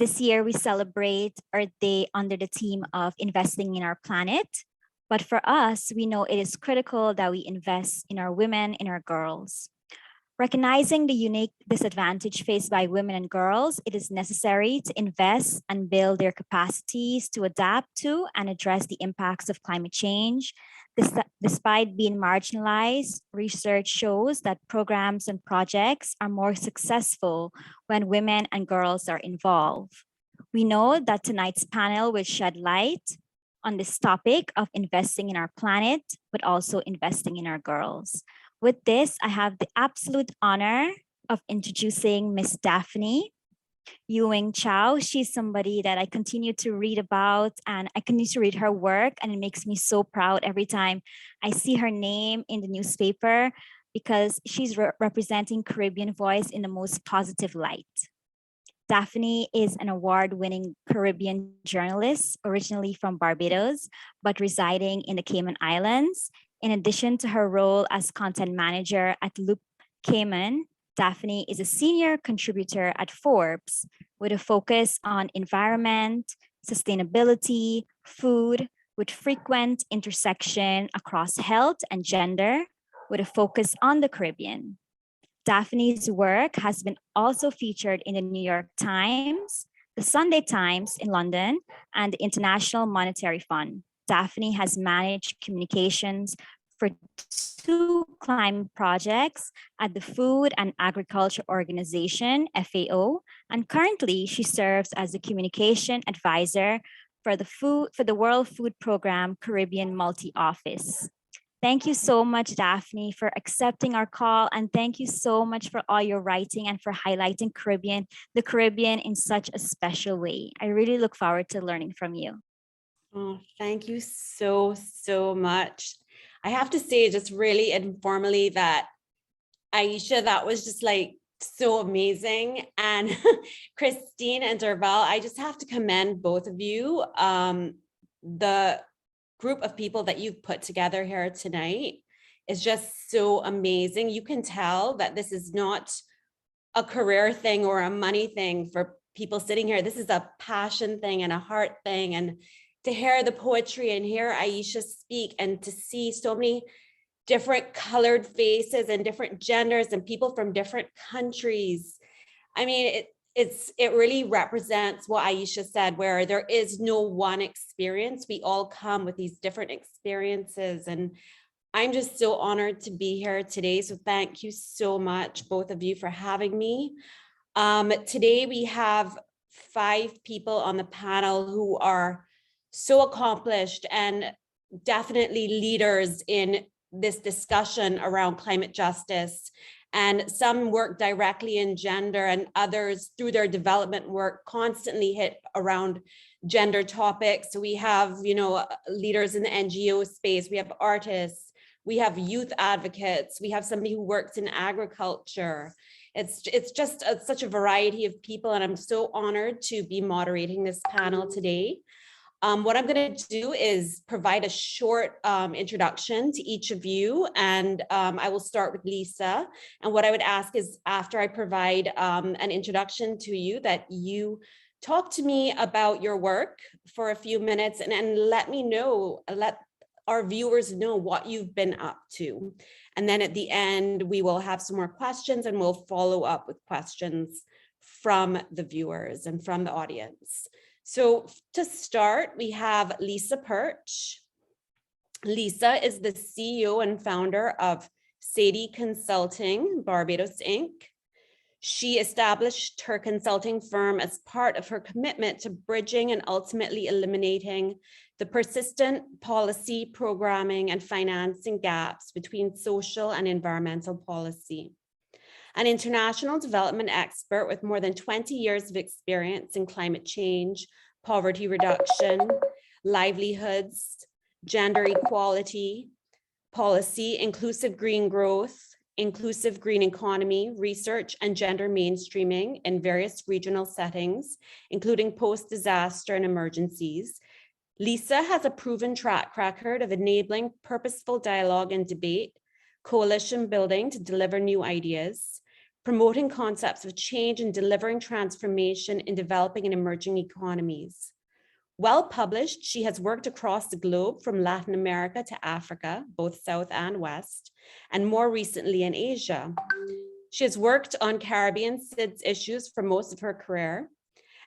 This year, we celebrate Earth Day under the theme of investing in our planet. But for us, we know it is critical that we invest in our women, in our girls. Recognizing the unique disadvantage faced by women and girls, it is necessary to invest and build their capacities to adapt to and address the impacts of climate change. Despite being marginalized, research shows that programs and projects are more successful when women and girls are involved. We know that tonight's panel will shed light on this topic of investing in our planet, but also investing in our girls. With this, I have the absolute honor of introducing Miss Daphne Ewing Chow. She's somebody that I continue to read about and I continue to read her work, and it makes me so proud every time I see her name in the newspaper because she's representing Caribbean voice in the most positive light. Daphne is an award-winning Caribbean journalist, originally from Barbados, but residing in the Cayman Islands. In addition to her role as content manager at Loop Cayman, Daphne is a senior contributor at Forbes with a focus on environment, sustainability, food, with frequent intersection across health and gender, with a focus on the Caribbean. Daphne's work has been also featured in the New York Times, the Sunday Times in London, and the International Monetary Fund. Daphne has managed communications for 2 climate projects at the Food and Agriculture Organization, FAO, and currently she serves as the communication advisor for the World Food Program Caribbean Multi-Office. Thank you so much, Daphne, for accepting our call, and thank you so much for all your writing and for highlighting the Caribbean in such a special way. I really look forward to learning from you. Oh, thank you so much. I have to say just really informally that Aisha, that was just like so amazing. And Christine and Derval, I just have to commend both of you. The group of people that you've put together here tonight is just so amazing. You can tell that this is not a career thing or a money thing for people sitting here. This is a passion thing and a heart thing. And to hear the poetry and hear Aisha speak and to see so many different colored faces and different genders and people from different countries. I mean, it really represents what Aisha said, where there is no one experience. We all come with these different experiences. And I'm just so honored to be here today. So thank you so much, both of you, for having me. Today we have 5 people on the panel who are so accomplished and definitely leaders in this discussion around climate justice. And some work directly in gender, and others through their development work constantly hit around gender topics. So we have, leaders in the NGO space, we have artists, we have youth advocates, we have somebody who works in agriculture. It's just such a variety of people, and I'm so honored to be moderating this panel today. What I'm going to do is provide a short introduction to each of you, and I will start with Lisa. And what I would ask is, after I provide an introduction to you, that you talk to me about your work for a few minutes and let our viewers know what you've been up to. And then at the end, we will have some more questions, and we'll follow up with questions from the viewers and from the audience. So to start, we have Lisa Perch. Lisa is the CEO and founder of Sadie Consulting, Barbados, Inc. She established her consulting firm as part of her commitment to bridging and ultimately eliminating the persistent policy, programming, and financing gaps between social and environmental policy. An international development expert with more than 20 years of experience in climate change, poverty reduction, livelihoods, gender equality, policy, inclusive green growth, inclusive green economy, research, and gender mainstreaming in various regional settings, including post-disaster and emergencies. Lisa has a proven track record of enabling purposeful dialogue and debate, coalition building to deliver new ideas, promoting concepts of change and delivering transformation in developing and emerging economies. Well published, she has worked across the globe from Latin America to Africa, both South and West, and more recently in Asia. She has worked on Caribbean SIDS issues for most of her career,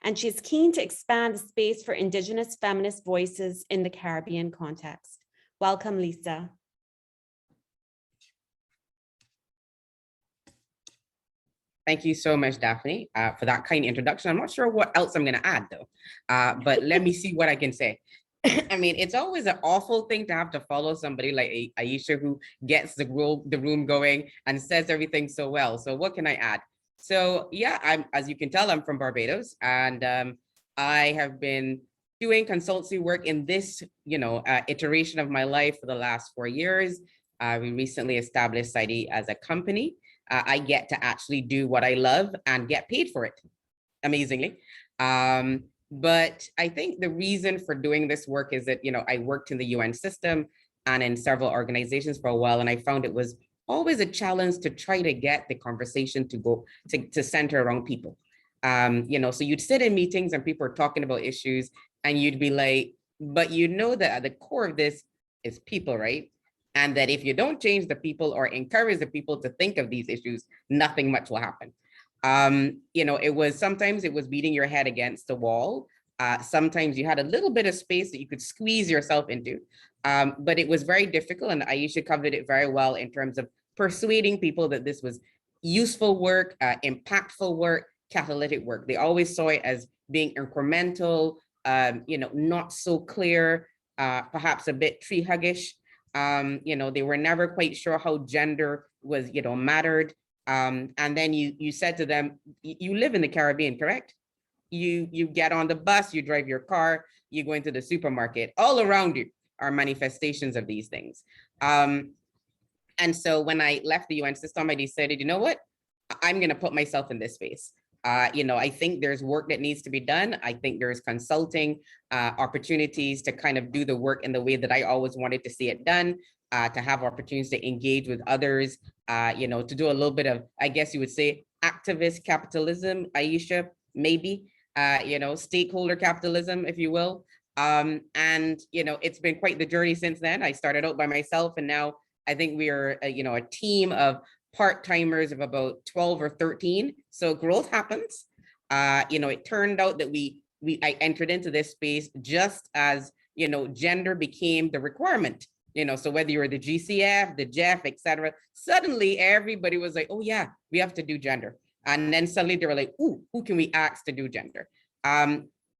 and she is keen to expand the space for Indigenous feminist voices in the Caribbean context. Welcome, Lisa. Thank you so much, Daphne, for that kind introduction. I'm not sure what else I'm going to add, though, but let me see what I can say. I mean, it's always an awful thing to have to follow somebody like Aisha, who gets the room going and says everything so well. So what can I add? So yeah, as you can tell, I'm from Barbados, and I have been doing consultancy work in this, iteration of my life for the last 4 years. We recently established SIDE as a company. I get to actually do what I love and get paid for it, amazingly. But I think the reason for doing this work is that, I worked in the UN system and in several organizations for a while, and I found it was always a challenge to try to get the conversation to go to center around people. So you'd sit in meetings and people are talking about issues and you'd be like, but that at the core of this is people, right? And that if you don't change the people or encourage the people to think of these issues, nothing much will happen. Sometimes it was beating your head against the wall. Sometimes you had a little bit of space that you could squeeze yourself into, but it was very difficult. And Aisha covered it very well in terms of persuading people that this was useful work, impactful work, catalytic work. They always saw it as being incremental, not so clear, perhaps a bit tree huggish. They were never quite sure how gender was, mattered. And then you said to them, you live in the Caribbean, correct? You get on the bus, you drive your car, you go into the supermarket, all around you are manifestations of these things. And so when I left the UN system, I decided, you know what, I'm going to put myself in this space. I think there's work that needs to be done. I think there's consulting opportunities to kind of do the work in the way that I always wanted to see it done, to have opportunities to engage with others, to do a little bit of, I guess you would say, activist capitalism, Aisha, maybe, stakeholder capitalism, if you will. It's been quite the journey since then. I started out by myself, and now I think we are, a team of part-timers of about 12 or 13. So growth happens. It turned out that I entered into this space just as, gender became the requirement. So whether you're the GCF, the JEF, et cetera, suddenly everybody was like, oh yeah, we have to do gender. And then suddenly they were like, ooh, who can we ask to do gender?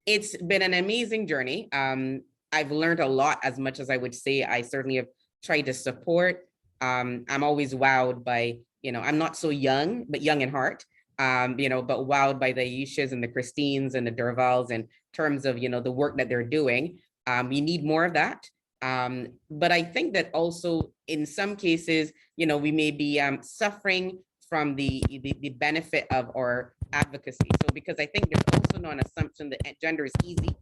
It's been an amazing journey. I've learned a lot, as much as I would say I certainly have tried to support. I'm always wowed by, I'm not so young, but young in heart, but wowed by the Aishas and the Christines and the Durvals in terms of, the work that they're doing. We need more of that. But I think that also in some cases, we may be suffering from the benefit of our advocacy. So because I think there's also not an assumption that gender is easy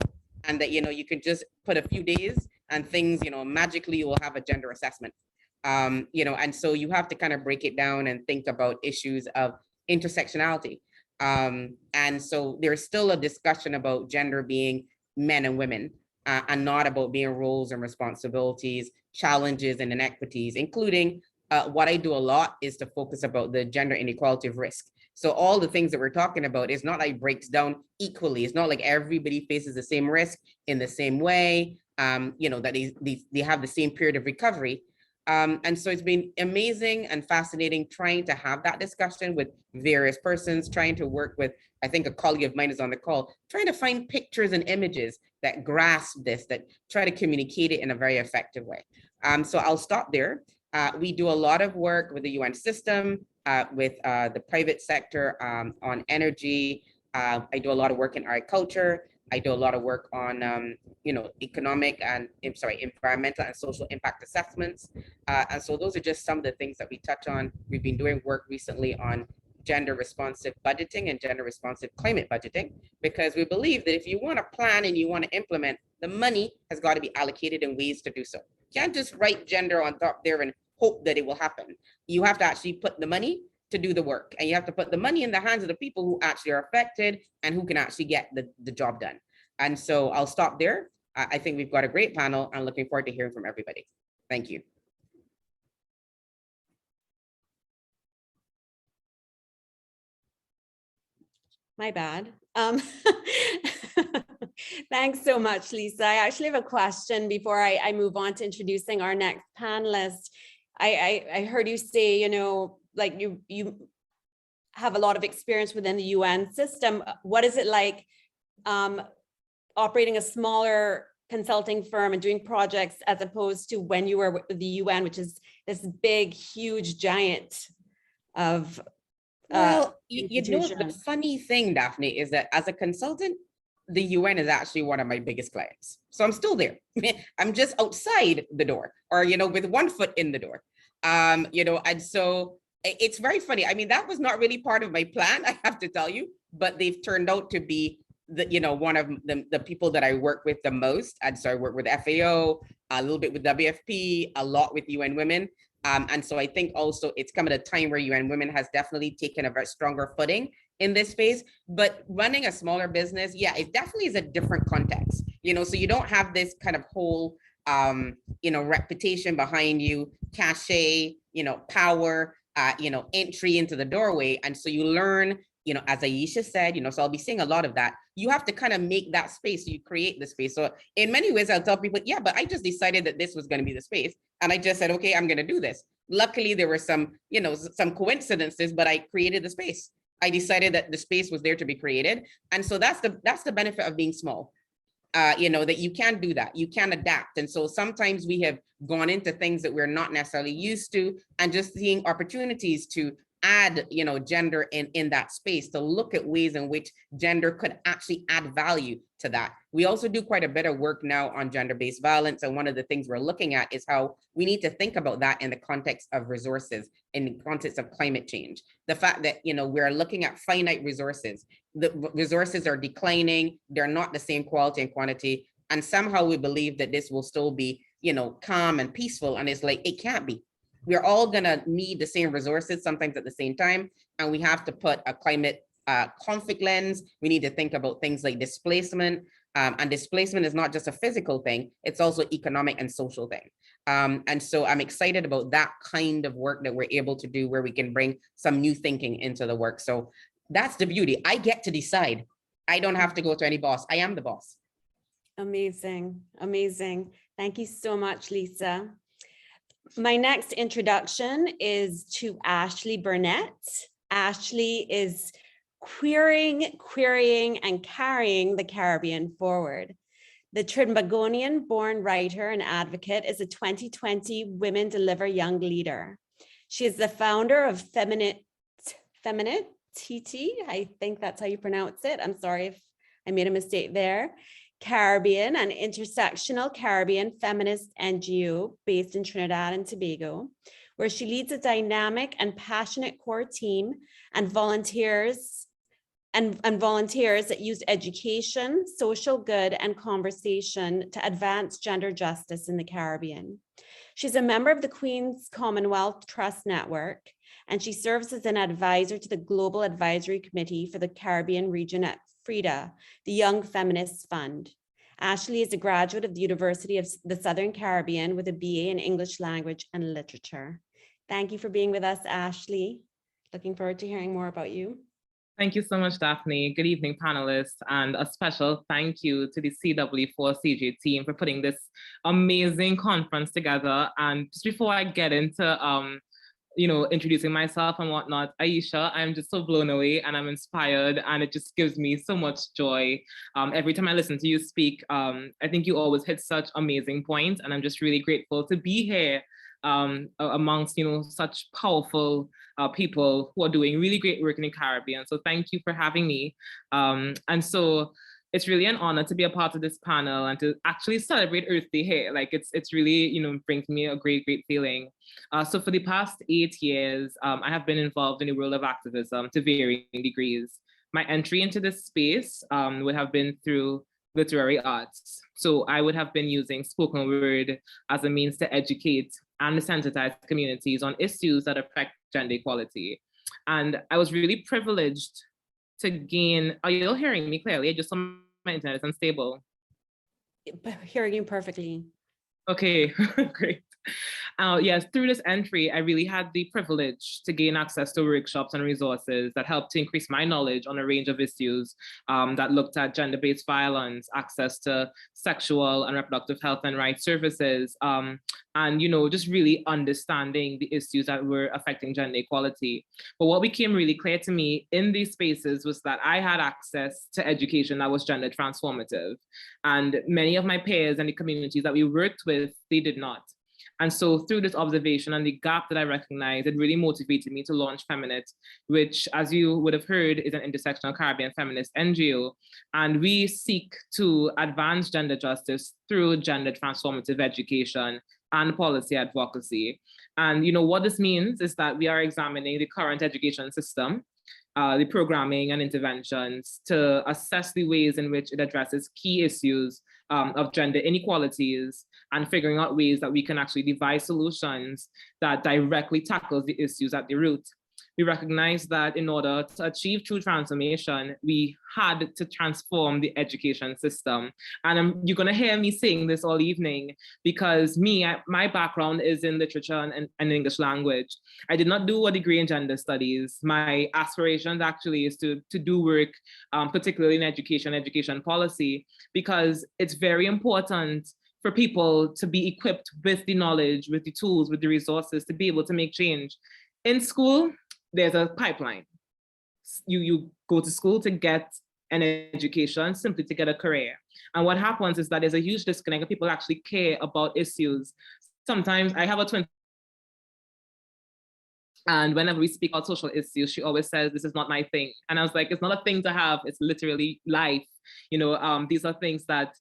and that, you can just put a few days and things, magically you will have a gender assessment. And so you have to kind of break it down and think about issues of intersectionality. And so there's still a discussion about gender being men and women, and not about being roles and responsibilities, challenges and inequities, including what I do a lot is to focus about the gender inequality of risk. So all the things that we're talking about is not like breaks down equally. It's not like everybody faces the same risk in the same way, that they have the same period of recovery. And so it's been amazing and fascinating trying to have that discussion with various persons, trying to work with, I think a colleague of mine is on the call, trying to find pictures and images that grasp this, that try to communicate it in a very effective way. So I'll stop there. We do a lot of work with the UN system, with the private sector on energy. I do a lot of work in agriculture. I do a lot of work on, environmental and social impact assessments. And so those are just some of the things that we touch on. We've been doing work recently on gender responsive budgeting and gender responsive climate budgeting, because we believe that if you want to plan and you want to implement, the money has got to be allocated in ways to do so. You can't just write gender on top there and hope that it will happen. You have to actually put the money to do the work. And you have to put the money in the hands of the people who actually are affected and who can actually get the job done. And so I'll stop there. I think we've got a great panel. I'm looking forward to hearing from everybody. Thank you. My bad. Thanks so much, Lisa. I actually have a question before I move on to introducing our next panelist. I heard you say, you know, like you have a lot of experience within the UN system. What is it like operating a smaller consulting firm and doing projects as opposed to when you were with the UN, which is this big, huge giant of well, you know, the funny thing, Daphne, is that as a consultant, the UN is actually one of my biggest clients. So I'm still there. I'm just outside the door, or, you know, with one foot in the door. You know, and so it's very funny. I mean, that was not really part of my plan, I have to tell you, but they've turned out to be the, you know, one of the people that I work with the most. And so I work with FAO, a little bit with WFP, a lot with UN Women. And so I think also it's come at a time where UN Women has definitely taken a very stronger footing in this space. But running a smaller business, yeah, it definitely is a different context. You know, so you don't have this kind of whole, you know, reputation behind you, cachet, you know, power, you know, entry into the doorway. And so you learn, you know, as Aisha said, you know, so I'll be seeing a lot of that. You have to kind of make that space. So you create the space. So in many ways, I'll tell people, yeah, but I just decided that this was going to be the space. And I just said, okay, I'm going to do this. Luckily, there were some, you know, some coincidences, but I created the space. I decided that the space was there to be created. And so that's the benefit of being small. You know, that you can do that, you can adapt. And so sometimes we have gone into things that we're not necessarily used to, and just seeing opportunities to add, you know, gender in that space, to look at ways in which gender could actually add value to that. We also do quite a bit of work now on gender-based violence. And one of the things we're looking at is how we need to think about that in the context of resources, in the context of climate change. The fact that, you know, we're looking at finite resources. The resources are declining. They're not the same quality and quantity. And somehow we believe that this will still be, you know, calm and peaceful. And it's like, it can't be. We're all gonna need the same resources sometimes at the same time. And we have to put a climate conflict lens. We need to think about things like displacement. And displacement is not just a physical thing, it's also economic and social thing. And so I'm excited about that kind of work that we're able to do, where we can bring some new thinking into the work. So that's the beauty. I get to decide. I don't have to go to any boss. I am the boss. Amazing, amazing. Thank you so much, Lisa. My next introduction is to Ashley Burnett. Ashley is querying, and carrying the Caribbean forward. The Trinbagonian-born writer and advocate is a 2020 Women Deliver Young Leader. She is the founder of Feminine TT, I think that's how you pronounce it. I'm sorry if I made a mistake there. Caribbean, an intersectional Caribbean feminist NGO based in Trinidad and Tobago, where she leads a dynamic and passionate core team and volunteers that use education, social good, and conversation to advance gender justice in the Caribbean. She's a member of the Queen's Commonwealth Trust Network, and she serves as an advisor to the Global Advisory Committee for the Caribbean region at FRIDA, the Young Feminists Fund. Ashley is a graduate of the University of the Southern Caribbean with a BA in English Language and Literature. Thank you for being with us, Ashley. Looking forward to hearing more about you. Thank you so much, Daphne. Good evening, panelists, and a special thank you to the CW4CJ team for putting this amazing conference together. And just before I get into you know, introducing myself and whatnot, Aisha, I'm just so blown away and I'm inspired, and it just gives me so much joy. Every time I listen to you speak, I think you always hit such amazing points, and I'm just really grateful to be here amongst, you know, such powerful people who are doing really great work in the Caribbean. So thank you for having me. And so it's really an honor to be a part of this panel and to actually celebrate Earth Day here. Like it's really, you know, brings me a great feeling. So for the past 8 years, I have been involved in the world of activism to varying degrees. My entry into this space would have been through literary arts. So I would have been using spoken word as a means to educate and sensitize communities on issues that affect gender equality. And I was really privileged to gain, are you hearing me clearly? I just saw my internet is unstable. Hearing you perfectly. Okay, great. Yes, through this entry, I really had the privilege to gain access to workshops and resources that helped to increase my knowledge on a range of issues that looked at gender-based violence, access to sexual and reproductive health and rights services, and just really understanding the issues that were affecting gender equality. But what became really clear to me in these spaces was that I had access to education that was gender transformative, and many of my peers and the communities that we worked with, they did not. And so through this observation and the gap that I recognized, it really motivated me to launch Feminit, which, as you would have heard, is an intersectional Caribbean feminist NGO. And we seek to advance gender justice through gender transformative education and policy advocacy. And what this means is that we are examining the current education system, the programming and interventions to assess the ways in which it addresses key issues of gender inequalities, and figuring out ways that we can actually devise solutions that directly tackles the issues at the root. We recognize that in order to achieve true transformation, we had to transform the education system. And you're going to hear me saying this all evening because my background is in literature and English language. I did not do a degree in gender studies. My aspirations actually is to do work, particularly in education policy, because it's very important for people to be equipped with the knowledge, with the tools, with the resources to be able to make change. In school, there's a pipeline. You go to school to get an education, simply to get a career. And what happens is that there's a huge disconnect. People actually care about issues. Sometimes I have a twin, and whenever we speak about social issues, she always says, this is not my thing. And I was like, it's not a thing to have, it's literally life. These are things that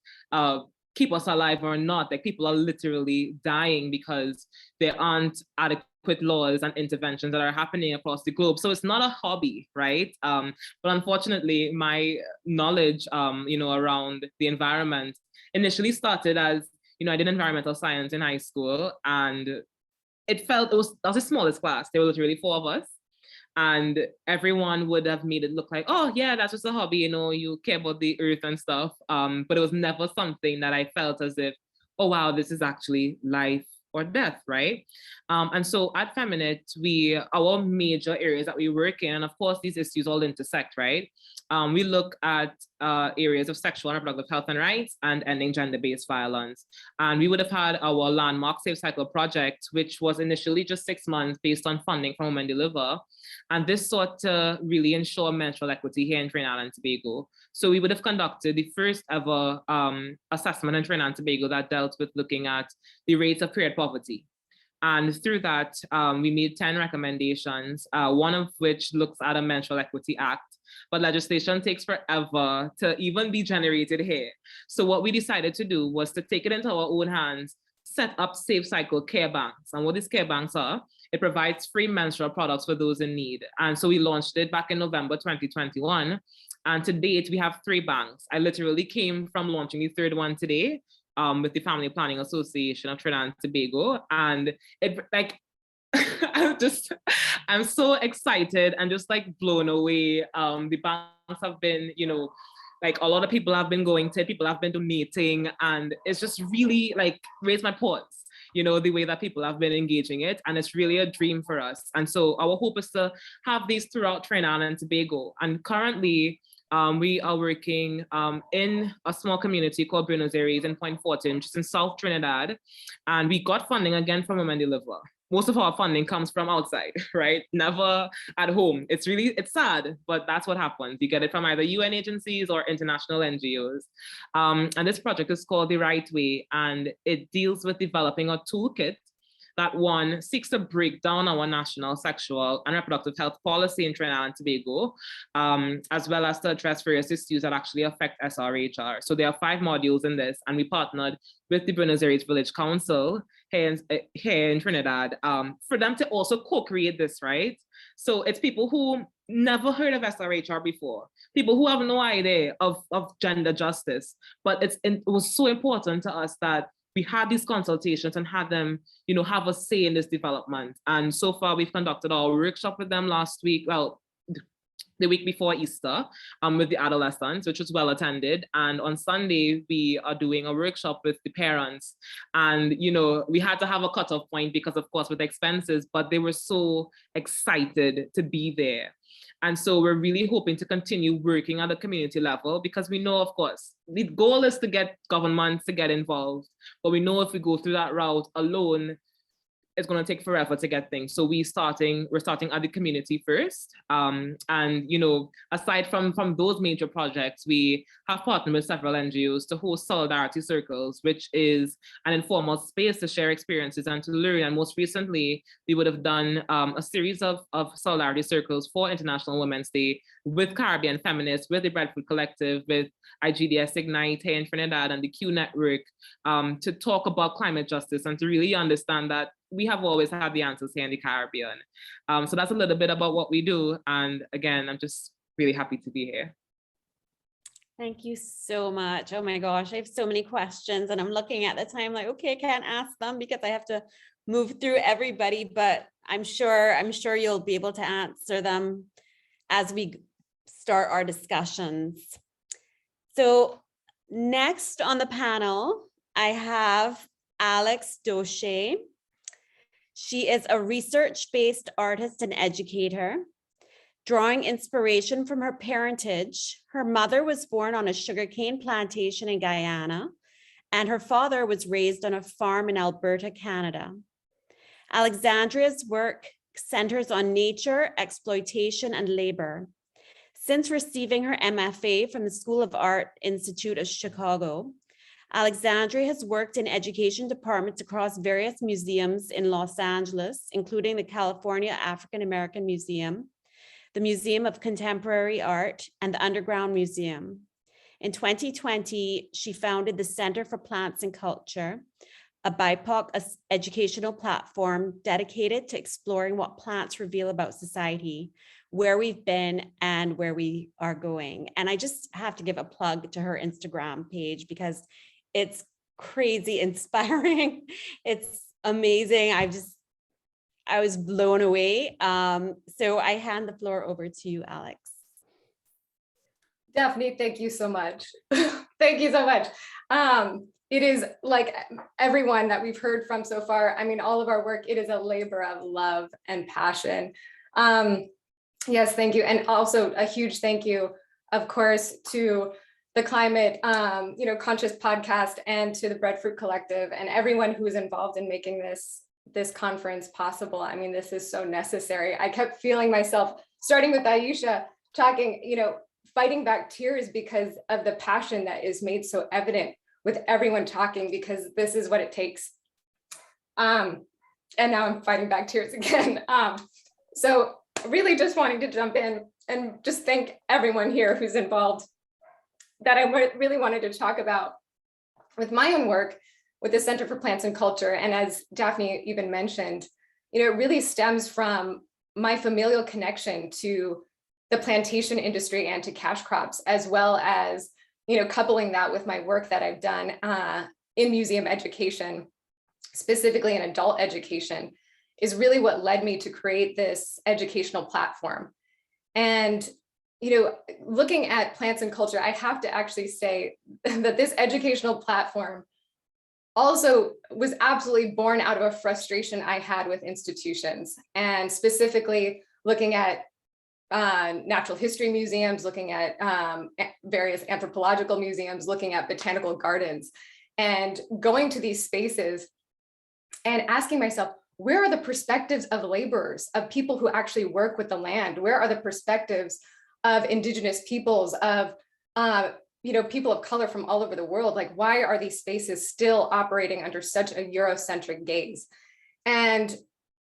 keep us alive or not. Like, people are literally dying because there aren't adequate laws and interventions that are happening across the globe. So it's not a hobby, right? But unfortunately, my knowledge, around the environment initially started as, I did environmental science in high school, and it was the smallest class. There were literally 4 of us. And everyone would have made it look like, oh yeah, that's just a hobby, you care about the earth and stuff. But it was never something that I felt as if, oh wow, this is actually life or death, right? And so at Feminit, our major areas that we work in, and of course these issues all intersect, right? We look at areas of sexual and reproductive health and rights and ending gender-based violence. And we would have had our landmark Safe Cycle project, which was initially just 6 months based on funding from Women Deliver. And this sought to really ensure menstrual equity here in Trinidad and Tobago. So we would have conducted the first ever assessment in Trinidad and Tobago that dealt with looking at the rates of period poverty. And through that, we made 10 recommendations, one of which looks at a Menstrual Equity Act, but legislation takes forever to even be generated here. So what we decided to do was to take it into our own hands, set up Safe Cycle care banks. And what these care banks are, it provides free menstrual products for those in need. And so we launched it back in November 2021. And to date, we have 3 banks. I literally came from launching the 3rd one today, with the Family Planning Association of Trinidad and Tobago. And it, like, I'm so excited and just like blown away. The banks have been, like, a lot of people have been going to it, people have been donating, and it's just really like raised my pulse, the way that people have been engaging it. And it's really a dream for us. And so our hope is to have these throughout Trinidad and Tobago. And currently, we are working in a small community called Buenos Aires in Point Fortin, just in South Trinidad. And we got funding again from Women Deliver. Most of our funding comes from outside, right? Never at home. It's sad, but that's what happens. You get it from either UN agencies or international NGOs. And this project is called The Right Way, and it deals with developing a toolkit that, one, seeks to break down our national sexual and reproductive health policy in Trinidad and Tobago, as well as to address various issues that actually affect SRHR. So there are 5 modules in this, and we partnered with the Buenos Aires Village Council here in Trinidad for them to also co-create this, right? So it's people who never heard of SRHR before, people who have no idea of gender justice, but it was so important to us that we had these consultations and had them, you know, have a say in this development. And so far we've conducted our workshop with them last week, well, the week before Easter, with the adolescents, which was well attended. And on Sunday, we are doing a workshop with the parents. And, you know, we had to have a cutoff point because, of course, with expenses, but they were so excited to be there. And so we're really hoping to continue working at the community level, because we know, of course, the goal is to get governments to get involved. But we know if we go through that route alone, it's going to take forever to get things. So we're starting at the community first. And, you know, aside from those major projects, we have partnered with several NGOs to host solidarity circles, which is an informal space to share experiences and to learn. And most recently, we would have done a series of solidarity circles for International Women's Day with Caribbean feminists, with the Breadfruit Collective, with IGDS Ignite here in Trinidad and the Q Network, to talk about climate justice and to really understand that we have always had the answers here in the Caribbean. So that's a little bit about what we do. And again, I'm just really happy to be here. Thank you so much. Oh my gosh, I have so many questions and I'm looking at the time like, okay, I can't ask them because I have to move through everybody, but I'm sure you'll be able to answer them as we start our discussions. So next on the panel, I have Alex Doche. She is a research-based artist and educator. Drawing inspiration from her parentage, her mother was born on a sugarcane plantation in Guyana, and her father was raised on a farm in Alberta, Canada. Alexandria's work centers on nature, exploitation, and labor. Since receiving her MFA from the School of Art Institute of Chicago, Alexandria has worked in education departments across various museums in Los Angeles, including the California African American Museum, the Museum of Contemporary Art, and the Underground Museum. In 2020, she founded the Center for Plants and Culture, a BIPOC educational platform dedicated to exploring what plants reveal about society, where we've been and where we are going. And I just have to give a plug to her Instagram page because it's crazy inspiring. It's amazing. I was blown away. So I hand the floor over to you, Alex. Daphne, thank you so much. Thank you so much. It is like everyone that we've heard from so far, I mean, all of our work, it is a labor of love and passion. Yes, thank you. And also a huge thank you, of course, to the Climate Conscious podcast and to the Breadfruit Collective and everyone who is involved in making this conference possible. I mean, this is so necessary. I kept feeling myself, starting with Aisha, talking, fighting back tears because of the passion that is made so evident with everyone talking, because this is what it takes. And now I'm fighting back tears again. So really just wanting to jump in and just thank everyone here who's involved, that I really wanted to talk about with my own work with the Center for Plants and Culture. And as Daphne even mentioned, it really stems from my familial connection to the plantation industry and to cash crops, as well as, coupling that with my work that I've done in museum education, specifically in adult education, is really what led me to create this educational platform. And looking at plants and culture, I have to actually say that this educational platform also was absolutely born out of a frustration I had with institutions, and specifically looking at natural history museums, looking at various anthropological museums, looking at botanical gardens, and going to these spaces and asking myself, where are the perspectives of laborers, of people who actually work with the land? Where are the perspectives of indigenous peoples, of people of color from all over the world? Like, why are these spaces still operating under such a Eurocentric gaze? And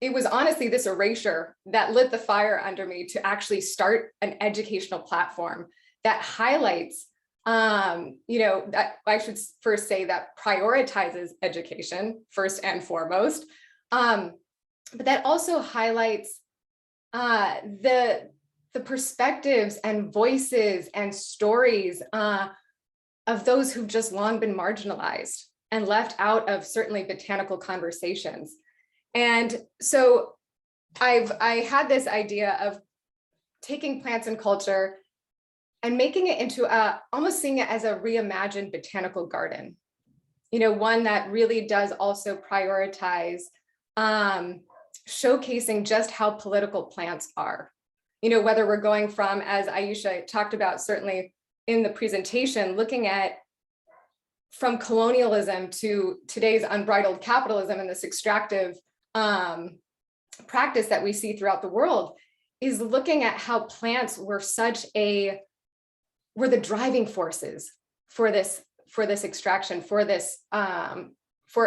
it was honestly this erasure that lit the fire under me to actually start an educational platform that highlights, that I should first say that prioritizes education first and foremost, but that also highlights the perspectives and voices and stories of those who've just long been marginalized. and left out of certainly botanical conversations. And so I had this idea of taking plants and culture and making it into almost seeing it as a reimagined botanical garden. You know, one that really does also prioritize showcasing just how political plants are. You know, whether we're going from, as Aisha talked about, certainly in the presentation, looking at from colonialism to today's unbridled capitalism and this extractive practice that we see throughout the world, is looking at how plants were were the driving forces for this extraction, for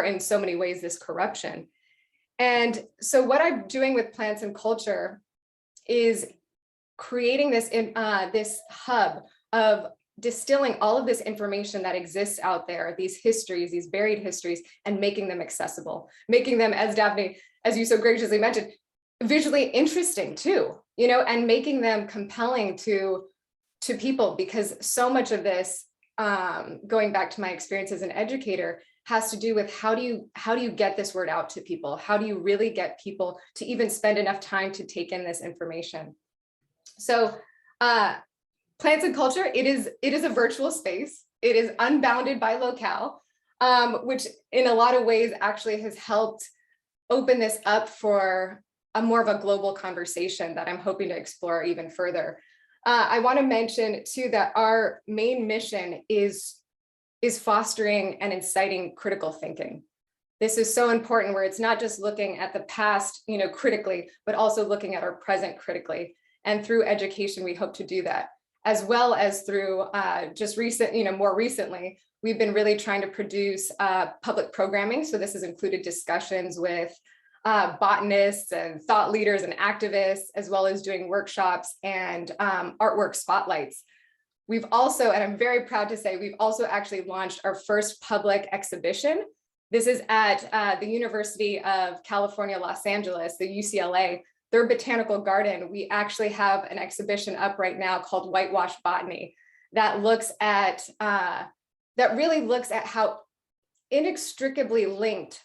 in so many ways this corruption. And so what I'm doing with plants and culture is creating this hub of distilling all of this information that exists out there, these histories, these buried histories, and making them accessible, making them, as Daphne, as you so graciously mentioned, visually interesting too, you know, and making them compelling to people, because so much of this, going back to my experience as an educator, has to do with how do you get this word out to people? How do you really get people to even spend enough time to take in this information? So plants and culture, it is a virtual space. It is unbounded by locale, which in a lot of ways actually has helped open this up for a more of a global conversation that I'm hoping to explore even further. I want to mention too that our main mission is fostering and inciting critical thinking. This is so important, where it's not just looking at the past, you know, critically, but also looking at our present critically. And through education, we hope to do that, as well as through more recently, we've been really trying to produce public programming. So this has included discussions with botanists and thought leaders and activists, as well as doing workshops and artwork spotlights. We've also, and I'm very proud to say, we've also actually launched our first public exhibition. This is at the University of California, Los Angeles, the UCLA, their botanical garden. We actually have an exhibition up right now called Whitewash Botany that really looks at how inextricably linked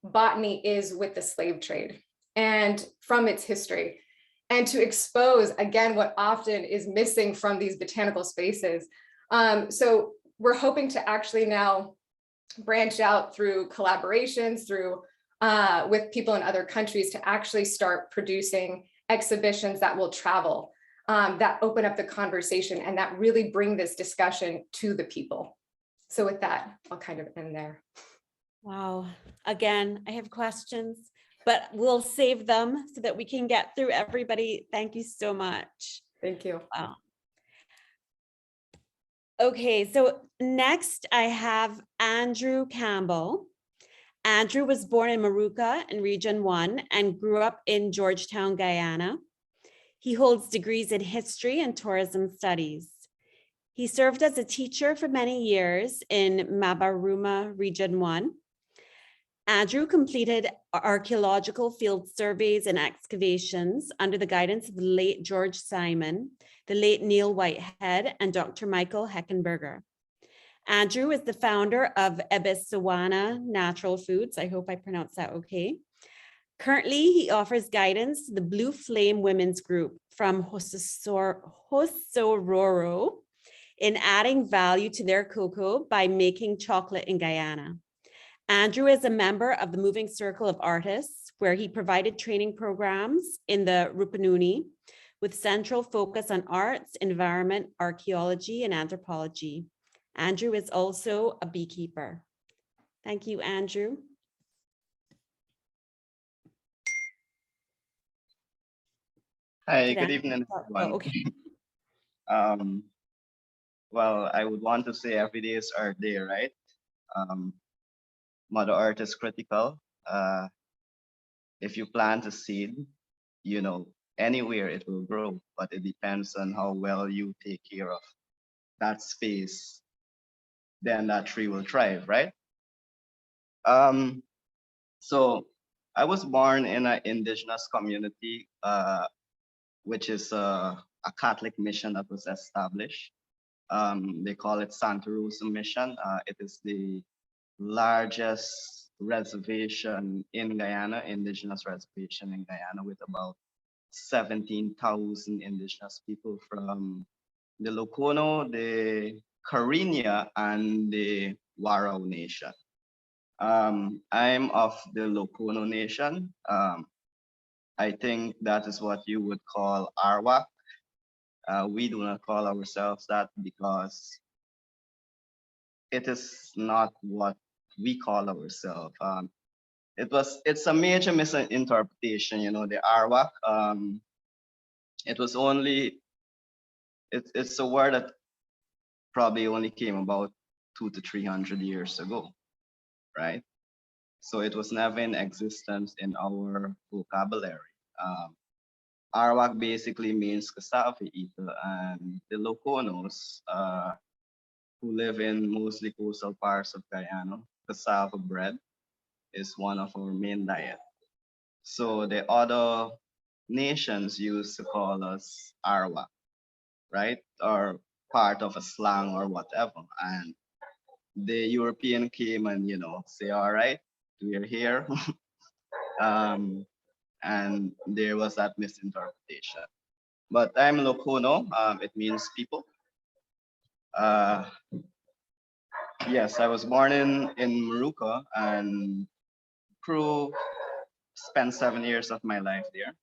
botany is with the slave trade and from its history, and to expose again what often is missing from these botanical spaces. So we're hoping to actually now branch out through collaborations, through with people in other countries, to actually start producing exhibitions that will travel, that open up the conversation and that really bring this discussion to the people. So with that, I'll kind of end there. Wow. Again, I have questions, but we'll save them so that we can get through everybody. Thank you so much. Thank you. Wow. Okay, so next I have Andrew Campbell. Andrew was born in Maruca in Region 1 and grew up in Georgetown, Guyana. He holds degrees in history and tourism studies. He served as a teacher for many years in Mabaruma, Region 1. Andrew completed archaeological field surveys and excavations under the guidance of the late George Simon, the late Neil Whitehead, and Dr. Michael Heckenberger. Andrew is the founder of Ebisawana Natural Foods. I hope I pronounced that okay. Currently, he offers guidance to the Blue Flame Women's Group from Hosororo in adding value to their cocoa by making chocolate in Guyana. Andrew is a member of the Moving Circle of Artists, where he provided training programs in the Rupununi with central focus on arts, environment, archaeology, and anthropology. Andrew is also a beekeeper. Thank you, Andrew. Hi, good evening, everyone. Oh, okay. Well, I would want to say every day is Earth Day, right? Mother Earth is critical. If you plant a seed, you know, anywhere it will grow, but it depends on how well you take care of that space, then that tree will thrive, right? So I was born in an indigenous community, which is a Catholic mission that was established. They call it Santa Rosa Mission. It is the largest reservation in Guyana, indigenous reservation in Guyana, with about 17,000 indigenous people from the Lokono, the Karinya, and the Warao Nation. I'm of the Lokono Nation. I think that is what you would call Arwak. We do not call ourselves that because it is not what we call ourselves. It's a major misinterpretation, you know, the Arwak. It was only, it's a word that probably only came about 200 to 300 years ago, right? So it was never in existence in our vocabulary. Arawak basically means cassava eater, and the Loconos, who live in mostly coastal parts of Guyana, cassava bread is one of our main diet. So the other nations used to call us Arawak, right? Or part of a slang or whatever. And the European came and, you know, say, all right, we're here. um, and there was that misinterpretation. But I'm Lokono, it means people. Uh, yes, I was born in Maruka and Peru, spent 7 years of my life there.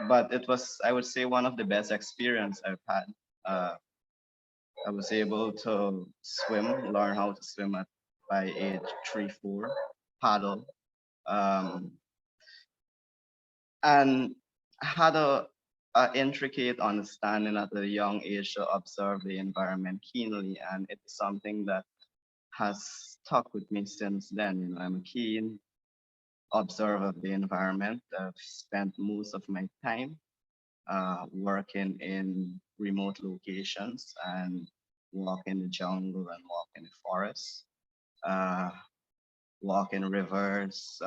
But it was, I would say, one of the best experience I've had. Uh, I was able to swim, learn how to swim at by age 3, 4, paddle, um, and had a intricate understanding at a young age to observe the environment keenly, and it's something that has stuck with me since then. You know, I'm a keen observer of the environment. I've spent most of my time working in remote locations and walk in the jungle and walk in the forest, uh, walk in rivers,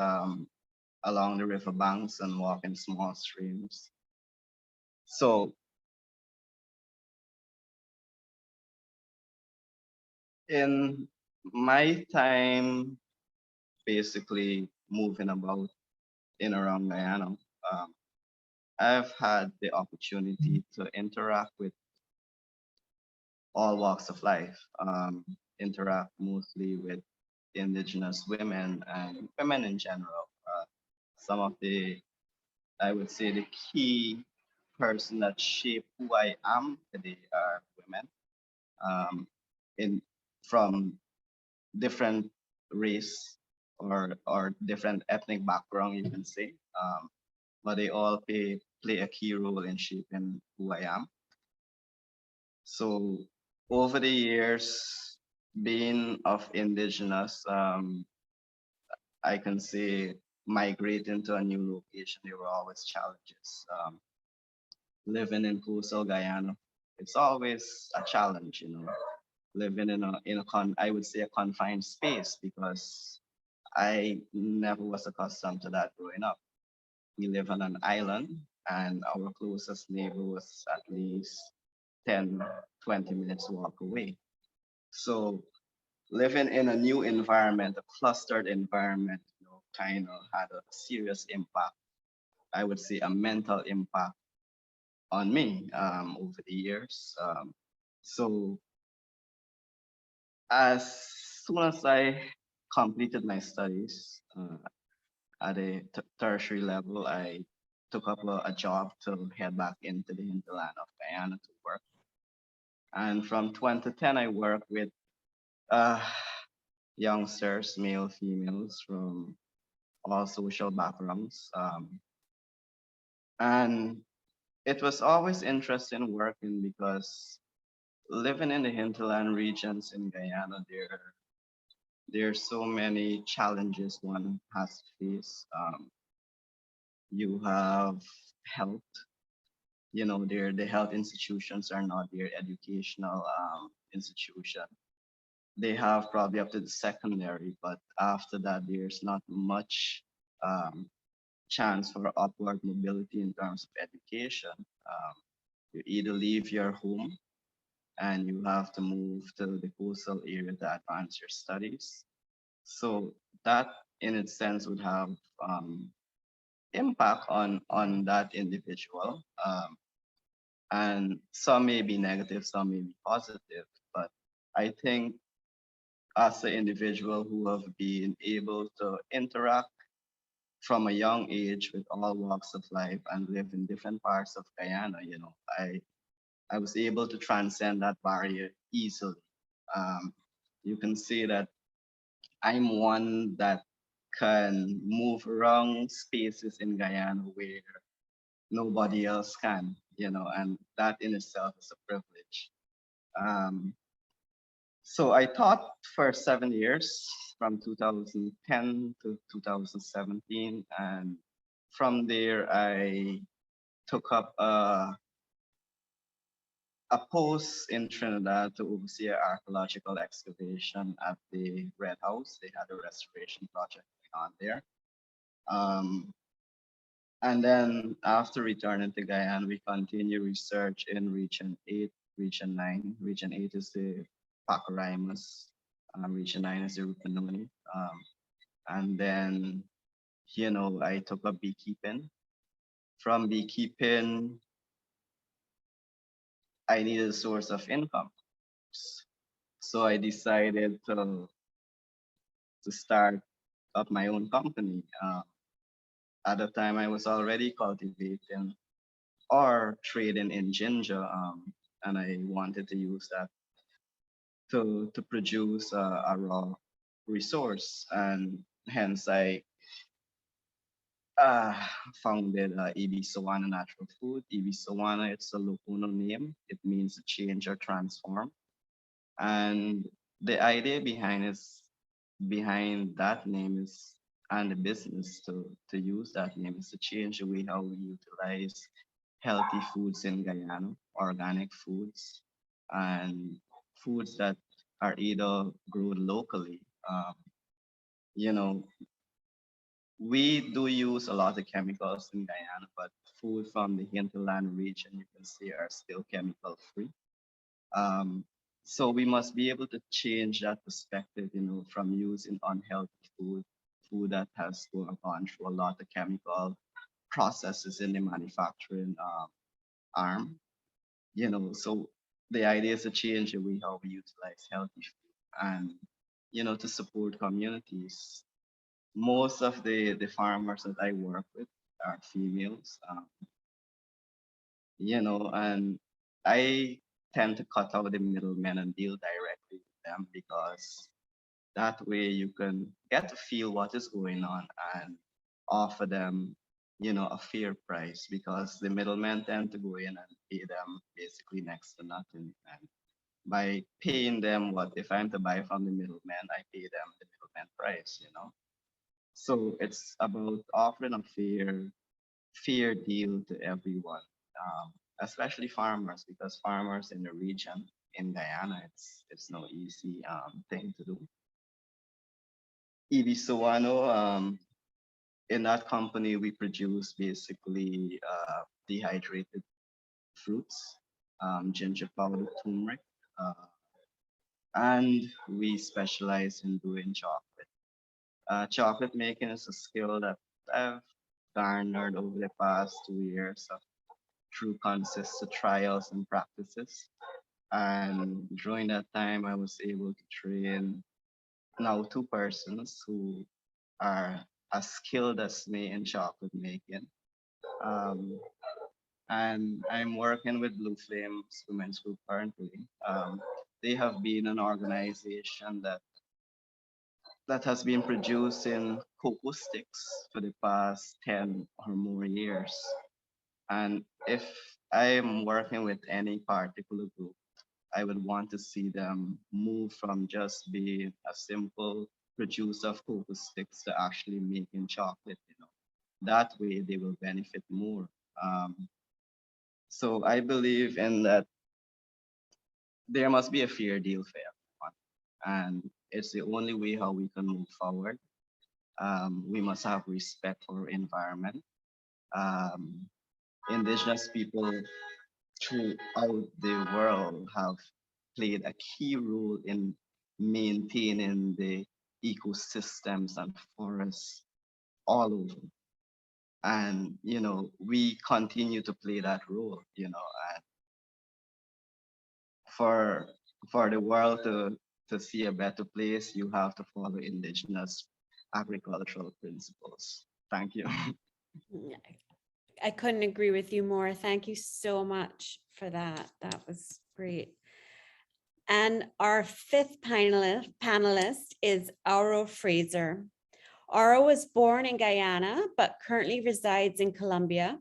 along the river banks and walk in small streams. So in my time, basically moving about in around Guyana, um, I've had the opportunity to interact with all walks of life, interact mostly with indigenous women and women in general. Some of the, I would say, the key person that shape who I am today are women, in from different race or different ethnic background, you can say, but they all play a key role in shaping who I am. So over the years, being of indigenous, I can say migrating to a new location, there were always challenges. Living in coastal Guyana, it's always a challenge, you know, living I would say a confined space because I never was accustomed to that growing up. We live on an island and our closest neighbor was at least 10, 20 minutes walk away. So living in a new environment, a clustered environment, you know, kind of had a serious impact. I would say a mental impact on me over the years. So as soon as I completed my studies at a tertiary level, I took up a job to head back into the hinterland of Guyana to work. And from 2010, I worked with uh, youngsters, male, females from all social backgrounds. And it was always interesting working because living in the hinterland regions in Guyana, there's so many challenges one has to face. You have health, you know, the health institutions are not their educational institution. They have probably up to the secondary, but after that, there's not much um, chance for upward mobility in terms of education. You either leave your home and you have to move to the coastal area to advance your studies. So that in its sense would have impact on that individual. And some may be negative, some may be positive, but I think as an individual who have been able to interact from a young age with all walks of life and live in different parts of Guyana, I was able to transcend that barrier easily. Um, you can see that I'm one that can move around spaces in Guyana where nobody else can, and that in itself is a privilege. Um, so I taught for 7 years from 2010 to 2017. And from there, I took up a post in Trinidad to oversee archaeological excavation at the Red House. They had a restoration project going on there. Um, and then after returning to Guyana, we continue research in Region 8, Region 9. Region 8 is the Pacaraimos. Region 9 is the Rupununi. And then, I took up beekeeping. From beekeeping, I needed a source of income. So I decided to start up my own company. At the time, I was already cultivating or trading in ginger, and I wanted to use that to produce a raw resource, and hence I uh, founded EB Sawana Natural Food. EB Sawana, it's a Lokono name. It means to change or transform. And the idea behind that name is, and the business to use that name is to change the way how we utilize healthy foods in Guyana, organic foods, and foods that are either grown locally. Um, you know, we do use a lot of chemicals in Guyana, but food from the hinterland region, you can see, are still chemical free. Um, so we must be able to change that perspective, from using unhealthy food that has gone through a lot of chemical processes in the manufacturing arm. So the idea is to change the way how we utilize healthy food and, to support communities. Most of the farmers that I work with are females, and I tend to cut out the middlemen and deal directly with them, because that way you can get to feel what is going on and offer them, a fair price, because the middlemen tend to go in and pay them basically next to nothing. And by paying them, what if I'm to buy from the middleman, I pay them the middleman price. So it's about offering a fair deal to everyone, especially farmers, because farmers in the region in Guyana, it's no easy thing to do. EB Sowano, in that company, we produce basically dehydrated fruits, ginger powder, turmeric, uh, and we specialize in doing chocolate. Chocolate making is a skill that I've garnered over the past 2 years through consistent trials and practices. And during that time, I was able to train now two persons who are as skilled as me in chocolate making. Um, and I'm working with Blue Flames Women's Group currently. They have been an organization that has been producing cocoa sticks for the past 10 or more years. And if I am working with any particular group, I would want to see them move from just being a simple producer of cocoa sticks to actually making chocolate. That way they will benefit more. So I believe in that there must be a fair deal for everyone. And it's the only way how we can move forward. We must have respect for our environment. Um, Indigenous people throughout the world have played a key role in maintaining the ecosystems and forests all over. And, we continue to play that role, and for the world to see a better place, you have to follow indigenous agricultural principles. Thank you. Yeah, I couldn't agree with you more. Thank you so much for that. That was great. And our fifth panelist is Auro Fraser. Auro was born in Guyana, but currently resides in Colombia.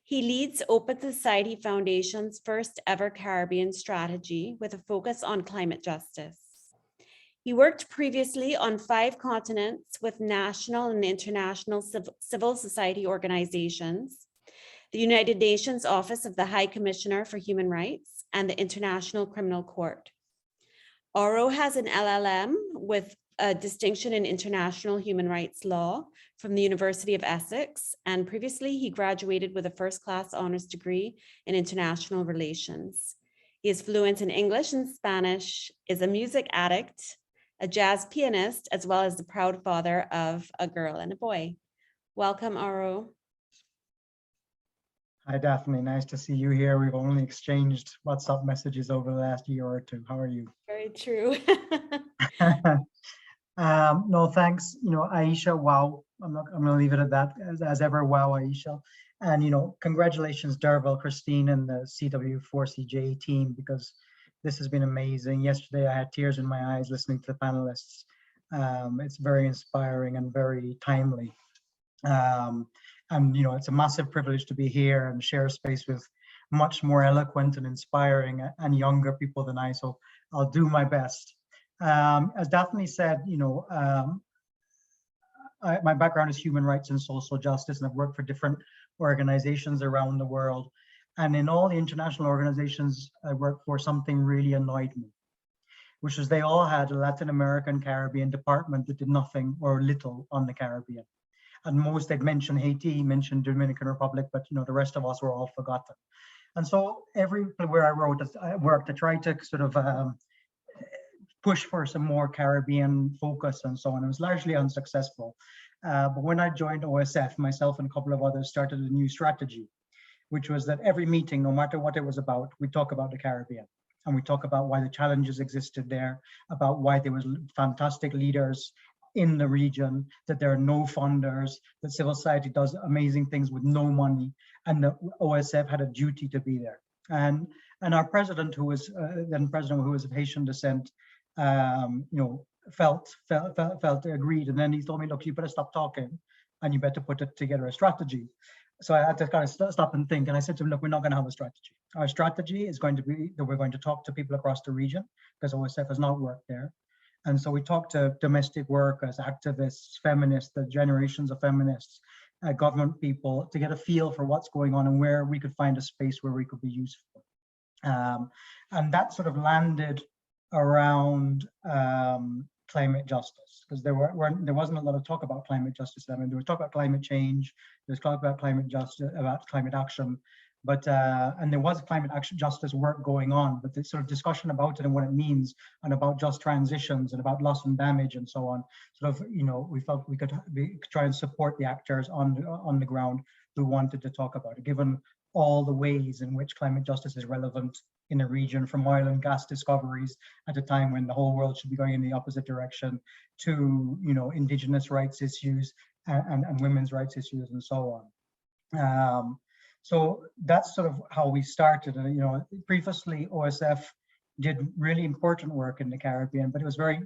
He leads Open Society Foundation's first ever Caribbean strategy with a focus on climate justice. He worked previously on 5 continents with national and international civil society organizations, the United Nations Office of the High Commissioner for Human Rights, and the International Criminal Court. Auro has an LLM with a distinction in international human rights law from the University of Essex, and previously he graduated with a first-class honors degree in international relations. He is fluent in English and Spanish, is a music addict, a jazz pianist, as well as the proud father of a girl and a boy. Welcome, Auro. Hi, Daphne. Nice to see you here. We've only exchanged WhatsApp messages over the last year or two. How are you? Very true. No, thanks. Aisha, wow. I'm going to leave it at that. As ever, wow, Aisha. And, congratulations, Derval, Christine, and the CW4CJ team, because this has been amazing. Yesterday, I had tears in my eyes listening to the panelists. It's very inspiring and very timely. And, it's a massive privilege to be here and share space with much more eloquent and inspiring and younger people than I, so I'll do my best. As Daphne said, my background is human rights and social justice, and I've worked for different organizations around the world. And in all the international organizations I worked for, something really annoyed me, which is they all had a Latin American Caribbean department that did nothing or little on the Caribbean. And most, they'd mention Haiti, mention Dominican Republic, but the rest of us were all forgotten. And so everywhere I worked, I tried to sort of push for some more Caribbean focus and so on. It was largely unsuccessful. But when I joined OSF, myself and a couple of others started a new strategy, which was that every meeting, no matter what it was about, we talk about the Caribbean. And we talk about why the challenges existed there, about why there was fantastic leaders in the region, that there are no funders, that civil society does amazing things with no money, and the OSF had a duty to be there. And our president, who was then president, who was of Haitian descent, felt agreed, and then he told me, look, you better stop talking, and you better put together a strategy. So I had to kind of stop and think, and I said to him, look, we're not going to have a strategy. Our strategy is going to be that we're going to talk to people across the region, because OSF has not worked there. And so we talked to domestic workers, activists, feminists, the generations of feminists, government people, to get a feel for what's going on and where we could find a space where we could be useful. And that sort of landed around climate justice, because there wasn't a lot of talk about climate justice. I mean, there was talk about climate change, there was talk about climate justice, about climate action, but and there was climate action justice work going on, but the sort of discussion about it and what it means, and about just transitions and about loss and damage and so on, sort of, we felt we could try and support the actors on the ground who wanted to talk about it, given all the ways in which climate justice is relevant in a region, from oil and gas discoveries at a time when the whole world should be going in the opposite direction, to indigenous rights issues and women's rights issues and so on. So that's sort of how we started. And previously OSF did really important work in the Caribbean, but it was very,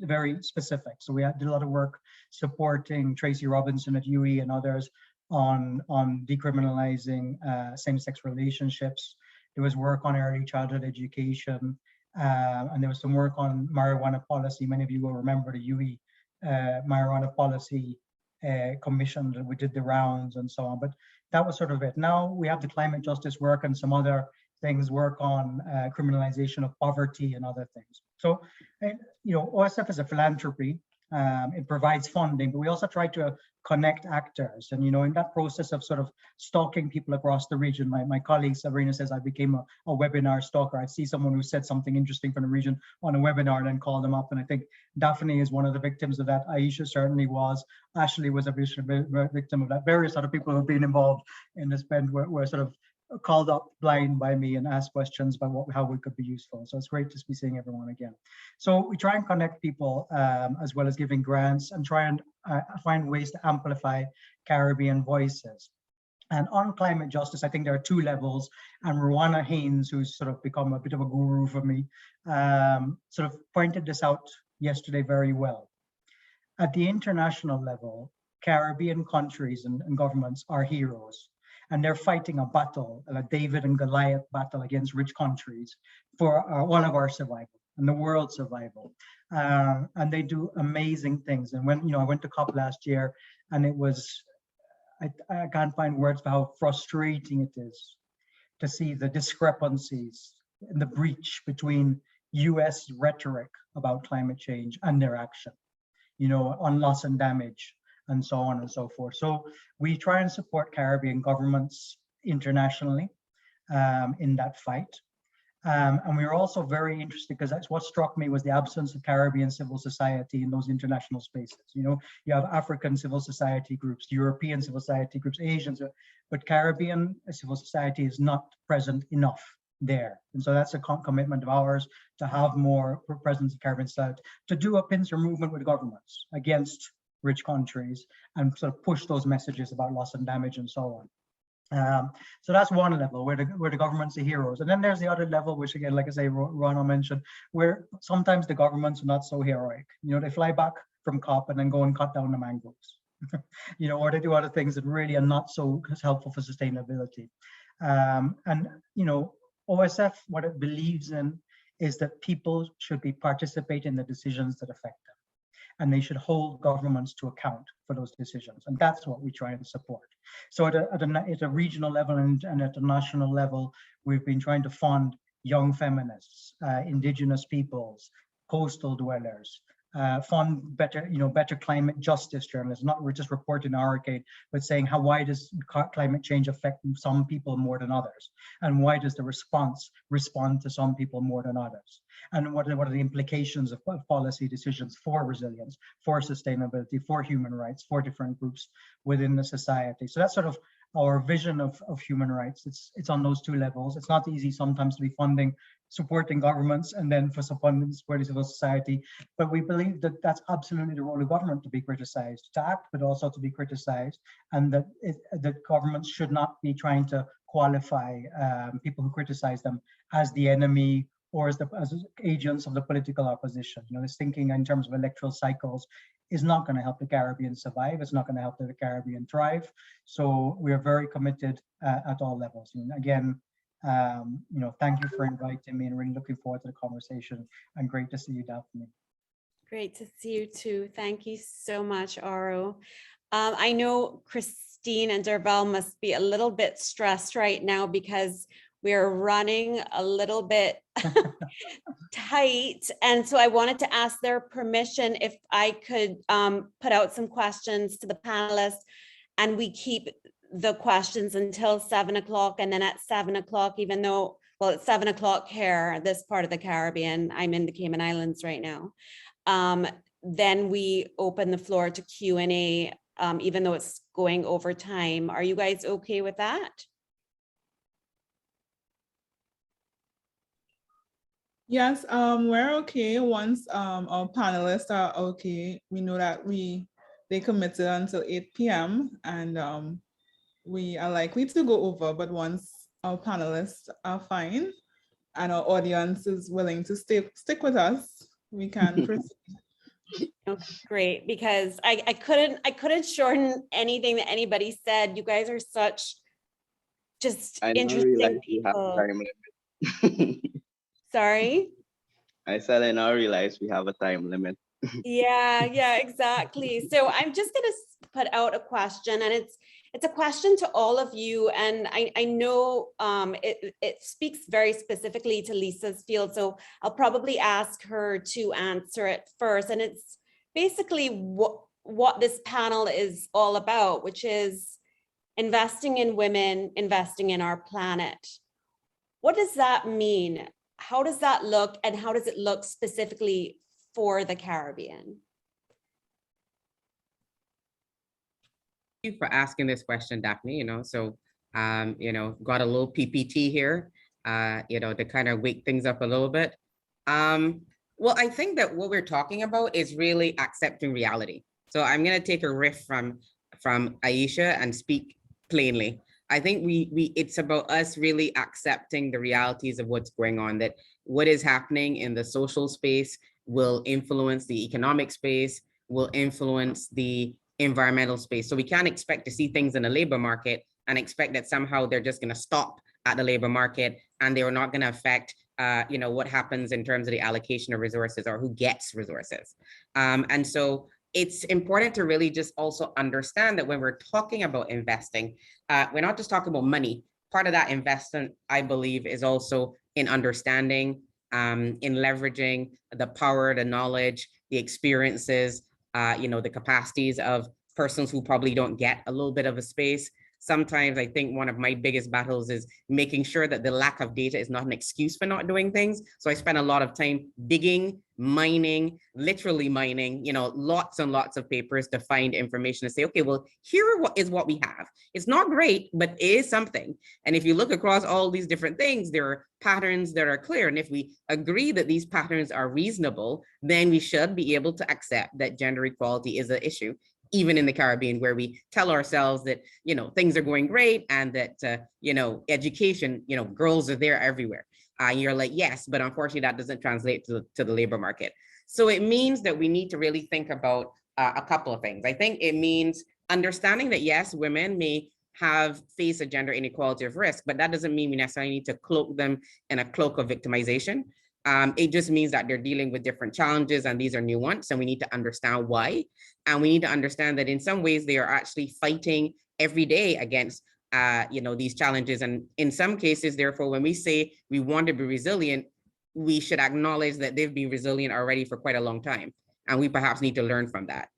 very specific. So we did a lot of work supporting Tracy Robinson at UE and others on decriminalizing same-sex relationships. There was work on early childhood education, and there was some work on marijuana policy. Many of you will remember the UE marijuana policy commission that we did the rounds and so on, but that was sort of it. Now we have the climate justice work and some other things, work on criminalization of poverty and other things. So, OSF is a philanthropy, It provides funding, but we also try to connect actors. And, in that process of sort of stalking people across the region, my colleague Sabrina says I became a webinar stalker. I see someone who said something interesting from the region on a webinar and then call them up. And I think Daphne is one of the victims of that. Aisha certainly was. Ashley was a victim of that. Various other people who have been involved in this bend were sort of called up blind by me and asked questions about how we could be useful. So it's great to be seeing everyone again. So we try and connect people as well as giving grants and try and find ways to amplify Caribbean voices. And on climate justice, I think there are two levels. And Rwana Haynes, who's sort of become a bit of a guru for me, sort of pointed this out yesterday very well. At the international level, Caribbean countries and governments are heroes. And they're fighting a battle, a David and Goliath battle against rich countries for all of our survival and the world's survival. And they do amazing things. And when, I went to COP last year, and it was, I can't find words for how frustrating it is to see the discrepancies and the breach between US rhetoric about climate change and their action, on loss and damage, and so on and so forth. So we try and support Caribbean governments internationally in that fight. And we are also very interested, because that's what struck me, was the absence of Caribbean civil society in those international spaces. You have African civil society groups, European civil society groups, Asians, but Caribbean civil society is not present enough there. And so that's a commitment of ours, to have more presence in Caribbean society, to do a pincer movement with governments against rich countries and sort of push those messages about loss and damage and so on. So that's one level where the governments are heroes. And then there's the other level, which again, like I say, Rana mentioned, where sometimes the governments are not so heroic. They fly back from COP and then go and cut down the mangroves, or they do other things that really are not so helpful for sustainability. And OSF, what it believes in is that people should be participating in the decisions that affect them, and they should hold governments to account for those decisions. And that's what we try and support. So at a regional level and at a national level, we've been trying to fund young feminists, indigenous peoples, coastal dwellers, fund better climate justice journalists, not just reporting Hurricane, but saying why does climate change affect some people more than others? And why does the response respond to some people more than others? And what are the implications of policy decisions for resilience, for sustainability, for human rights, for different groups within the society? So that's sort of our vision of human rights. It's on those two levels. It's not easy sometimes to be supporting governments and then for supporting civil society, but we believe that that's absolutely the role of government, to be criticized, to act, but also to be criticized, and that governments should not be trying to qualify people who criticize them as the enemy or as agents of the political opposition. This thinking in terms of electoral cycles is not going to help the Caribbean survive. It's not going to help the Caribbean thrive. So we are very committed at all levels. And again, thank you for inviting me, and really looking forward to the conversation, and great to see you, Daphne. Great to see you too. Thank you so much, Aro. I know Christine and Derval must be a little bit stressed right now because we're running a little bit tight. And so I wanted to ask their permission if I could put out some questions to the panelists, and we keep the questions until 7 o'clock. And then at 7 o'clock, even though, well, it's 7 o'clock here, this part of the Caribbean, I'm in the Cayman Islands right now. Then we open the floor to Q&A, even though it's going over time. Are you guys okay with that? Yes, we're okay. Once our panelists are okay, we know that they committed until 8 p.m. and we are likely to go over, but once our panelists are fine and our audience is willing to stick with us, we can proceed. Okay, great, because I couldn't shorten anything that anybody said. You guys are such just interesting people. Sorry? I said I now realize we have a time limit. Yeah, exactly. So I'm just going to put out a question, and it's a question to all of you. And I know it speaks very specifically to Lisa's field, so I'll probably ask her to answer it first. And it's basically what this panel is all about, which is investing in women, investing in our planet. What does that mean? How does that look, and how does it look specifically for the Caribbean? Thank you for asking this question, Daphne. Got a little PPT here, to kind of wake things up a little bit. Well, I think that what we're talking about is really accepting reality. So I'm going to take a riff from Aisha and speak plainly. I think it's about us really accepting the realities of what's going on, that what is happening in the social space will influence the economic space, will influence the environmental space. So we can't expect to see things in the labor market and expect that somehow they're just going to stop at the labor market and they are not going to affect what happens in terms of the allocation of resources or who gets resources. And so it's important to really just also understand that when we're talking about investing, we're not just talking about money. Part of that investment, I believe, is also in understanding, in leveraging the power, the knowledge, the experiences, the capacities of persons who probably don't get a little bit of a space. Sometimes I think one of my biggest battles is making sure that the lack of data is not an excuse for not doing things. So I spend a lot of time digging, mining, literally mining, lots and lots of papers to find information to say, okay, well, here is what we have. It's not great, but it is something. And if you look across all these different things, there are patterns that are clear. And if we agree that these patterns are reasonable, then we should be able to accept that gender equality is an issue, even in the Caribbean, where we tell ourselves that, things are going great and that, education, girls are there everywhere. You're like, yes, but unfortunately that doesn't translate to the labor market. So it means that we need to really think about a couple of things. I think it means understanding that, yes, women may face a gender inequality of risk, but that doesn't mean we necessarily need to cloak them in a cloak of victimization. It just means that they're dealing with different challenges and these are nuanced and we need to understand why. And we need to understand that in some ways they are actually fighting every day against these challenges. And in some cases, therefore, when we say we want to be resilient, we should acknowledge that they've been resilient already for quite a long time. And we perhaps need to learn from that.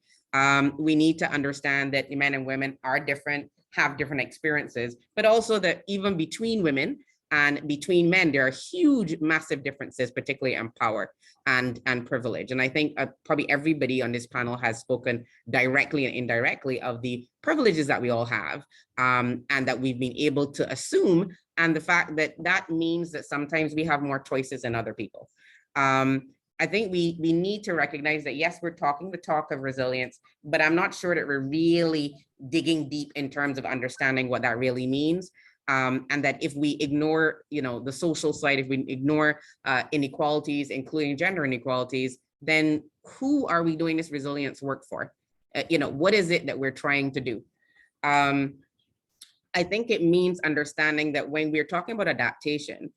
We need to understand that men and women are different, have different experiences, but also that even between women and between men, there are huge, massive differences, particularly in power and privilege. And I think probably everybody on this panel has spoken directly and indirectly of the privileges that we all have and that we've been able to assume, and the fact that that means that sometimes we have more choices than other people. I think we need to recognize that, yes, we're talking the talk of resilience, but I'm not sure that we're really digging deep in terms of understanding what that really means. And that if we ignore, the social side, if we ignore inequalities, including gender inequalities, then who are we doing this resilience work for? What is it that we're trying to do? I think it means understanding that when we're talking about adaptation,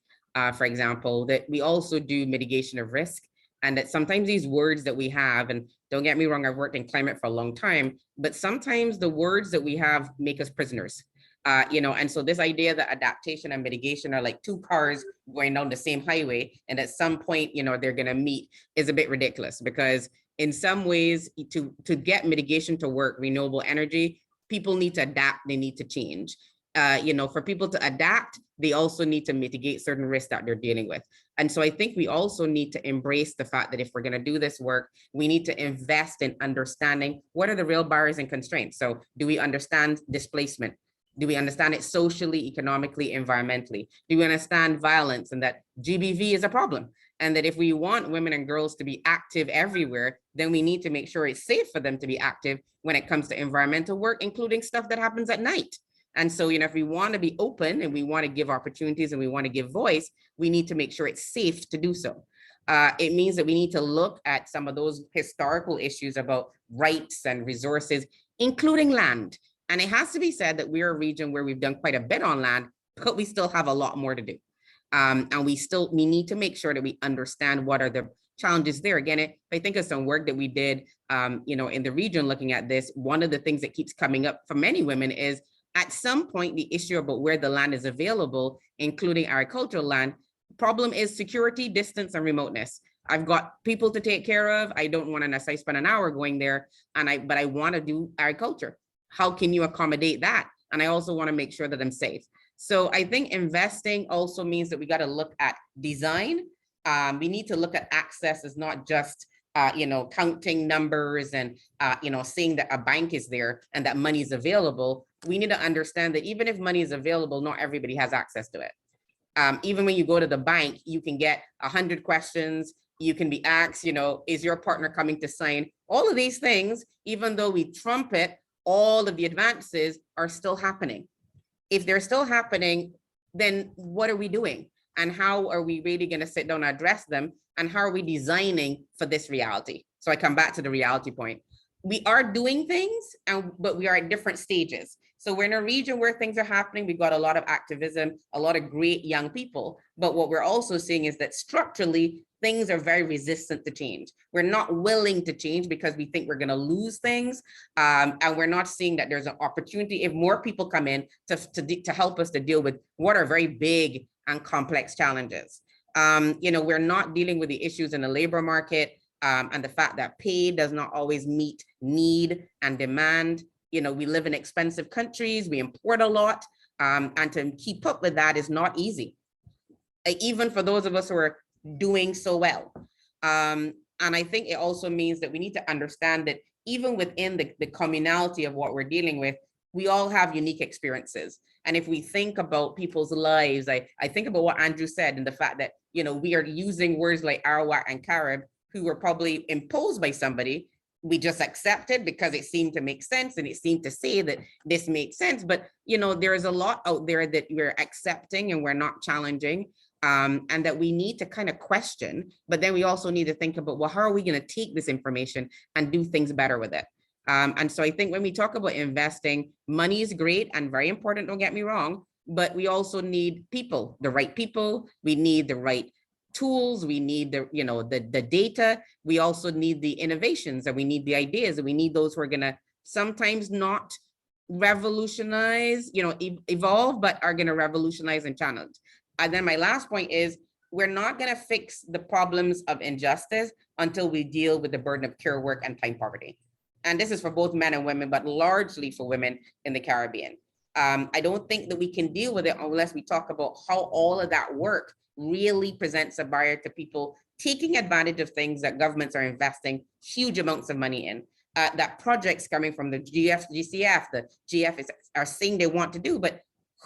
for example, that we also do mitigation of risk, and that sometimes these words that we have, and don't get me wrong, I've worked in climate for a long time, but sometimes the words that we have make us prisoners. And so this idea that adaptation and mitigation are like two cars going down the same highway, and at some point, they're going to meet, is a bit ridiculous, because in some ways, to get mitigation to work, renewable energy, people need to adapt, they need to change. For people to adapt, they also need to mitigate certain risks that they're dealing with. And so I think we also need to embrace the fact that if we're going to do this work, we need to invest in understanding what are the real barriers and constraints. So do we understand displacement? Do we understand it socially, economically, environmentally? Do we understand violence and that GBV is a problem? And that if we want women and girls to be active everywhere, then we need to make sure it's safe for them to be active when it comes to environmental work, including stuff that happens at night. And so, if we want to be open and we want to give opportunities and we want to give voice, we need to make sure it's safe to do so. It means that we need to look at some of those historical issues about rights and resources, including land. And it has to be said that we're a region where we've done quite a bit on land, but we still have a lot more to do. And we need to make sure that we understand what are the challenges there. Again, I think of some work that we did, in the region looking at this, one of the things that keeps coming up for many women is at some point, the issue about where the land is available, including agricultural land, problem is security, distance, and remoteness. I've got people to take care of. I don't want to necessarily spend an hour going there, but I want to do agriculture. How can you accommodate that? And I also want to make sure that I'm safe. So I think investing also means that we got to look at design. We need to look at access as not just counting numbers and seeing that a bank is there and that money is available. We need to understand that even if money is available, not everybody has access to it. Even when you go to the bank, you can get 100 questions. You can be asked, is your partner coming to sign? All of these things, even though we trumpet, all of the advances are still happening. If they're still happening, then what are we doing? And how are we really going to sit down and address them? And how are we designing for this reality? So I come back to the reality point. We are doing things, but we are at different stages. So we're in a region where things are happening. We've got a lot of activism, a lot of great young people. But what we're also seeing is that structurally, things are very resistant to change. We're not willing to change because we think we're going to lose things. And we're not seeing that there's an opportunity if more people come in to help us to deal with what are very big and complex challenges. We're not dealing with the issues in the labor market and the fact that pay does not always meet need and demand. We live in expensive countries, we import a lot, and to keep up with that is not easy, even for those of us who are doing so well. And I think it also means that we need to understand that even within the communality of what we're dealing with, we all have unique experiences. And if we think about people's lives, I think about what Andrew said and the fact that, we are using words like Arawak and Carib, who were probably imposed by somebody. We just accepted because it seemed to make sense and it seemed to say that this makes sense. But, there is a lot out there that we're accepting and we're not challenging. And that we need to kind of question, but then we also need to think about, well, how are we going to take this information and do things better with it? And so I think when we talk about investing, money is great and very important, don't get me wrong, but we also need people, the right people. We need the right tools. We need the data. We also need the innovations, and we need the ideas, and we need those who are going to sometimes not revolutionize, evolve, but are going to revolutionize and challenge. And then my last point is, we're not going to fix the problems of injustice until we deal with the burden of care work and time poverty. And this is for both men and women, but largely for women in the Caribbean. I don't think that we can deal with it unless we talk about how all of that work really presents a barrier to people taking advantage of things that governments are investing huge amounts of money in. That projects coming from the GCF, the GF are saying they want to do, but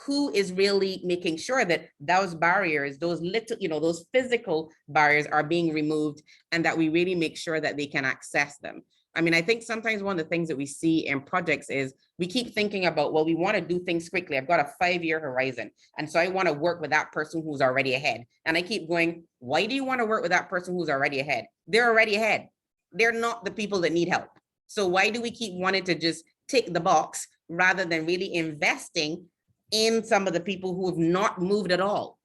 who is really making sure that those barriers, those little, those physical barriers are being removed, and that we really make sure that they can access them? I mean, I think sometimes one of the things that we see in projects is we keep thinking about, well, we want to do things quickly. I've got a 5-year horizon. And so I want to work with that person who's already ahead. And I keep going, why do you want to work with that person who's already ahead? They're already ahead. They're not the people that need help. So why do we keep wanting to just tick the box rather than really investing in some of the people who have not moved at all?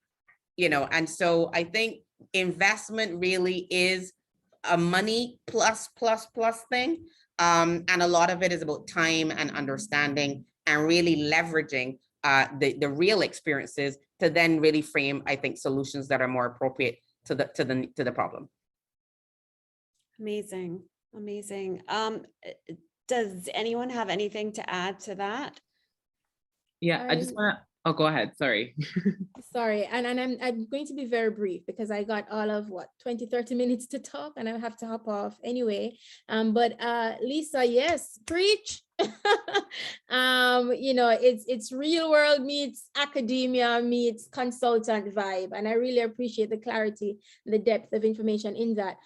And so I think investment really is a money plus thing. And a lot of it is about time and understanding and really leveraging the real experiences to then really frame, I think, solutions that are more appropriate to the problem. Amazing. Does anyone have anything to add to that? Yeah, I just want to, oh, go ahead. Sorry. Sorry. And I'm going to be very brief because I got all of 20-30 minutes to talk and I have to hop off anyway. But Lisa, yes, preach. It's real world meets academia meets consultant vibe, and I really appreciate the clarity, the depth of information in that.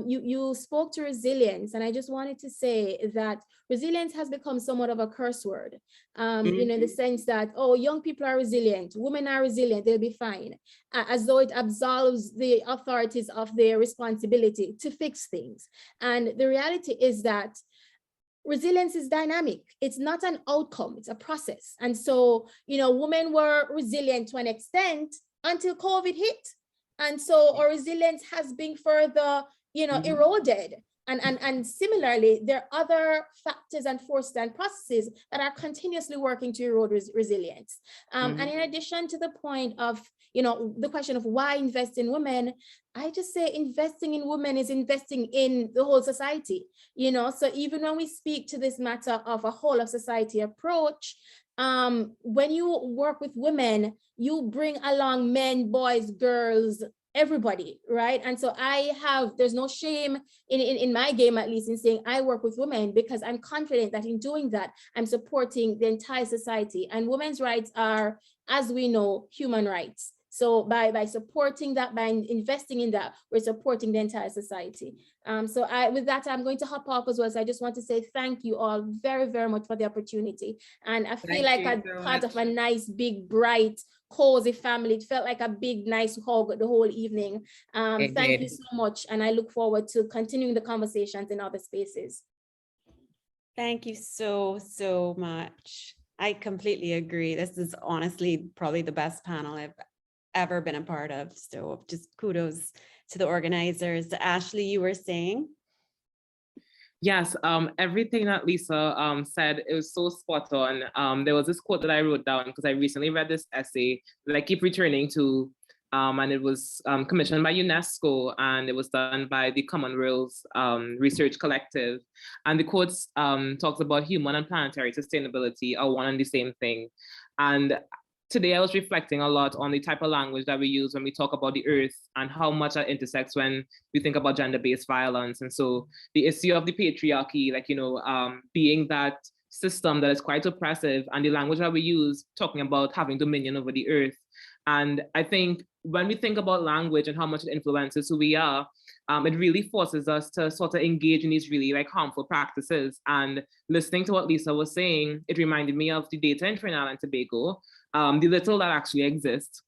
You spoke to resilience, and I just wanted to say that resilience has become somewhat of a curse word, in the sense that, oh, young people are resilient, women are resilient, they'll be fine, as though it absolves the authorities of their responsibility to fix things. And the reality is that resilience is dynamic. It's not an outcome, it's a process. And so, women were resilient to an extent until COVID hit. And so our resilience has been further, eroded. And similarly, there are other factors and forces and processes that are continuously working to erode resilience. And in addition to the point of, the question of why invest in women, I just say investing in women is investing in the whole society, so even when we speak to this matter of a whole of society approach, when you work with women, you bring along men, boys, girls, everybody, right? And so there's no shame in my game, at least, in saying I work with women, because I'm confident that in doing that, I'm supporting the entire society. And women's rights are, as we know, human rights. So by supporting that, by investing in that, we're supporting the entire society. So with that, I'm going to hop off as well. So I just want to say thank you all very, very much for the opportunity. And I feel like I'm part of a nice, big, bright, cozy family. It felt like a big, nice hug the whole evening. Thank you so much. And I look forward to continuing the conversations in other spaces. Thank you so, so much. I completely agree. This is honestly probably the best panel I've ever been a part of. So just kudos to the organizers. Ashley, you were saying? Yes, everything that Lisa said, it was so spot on. There was this quote that I wrote down because I recently read this essay that I keep returning to, and it was commissioned by UNESCO, and it was done by the Commonwealth Research Collective. And the quote talks about human and planetary sustainability are one and the same thing. And today I was reflecting a lot on the type of language that we use when we talk about the earth and how much that intersects when we think about gender-based violence. And so the issue of the patriarchy, being that system that is quite oppressive, and the language that we use talking about having dominion over the earth. And I think when we think about language and how much it influences who we are, it really forces us to sort of engage in these really harmful practices. And listening to what Lisa was saying, it reminded me of the data in Trinidad and Tobago, the little that actually exists.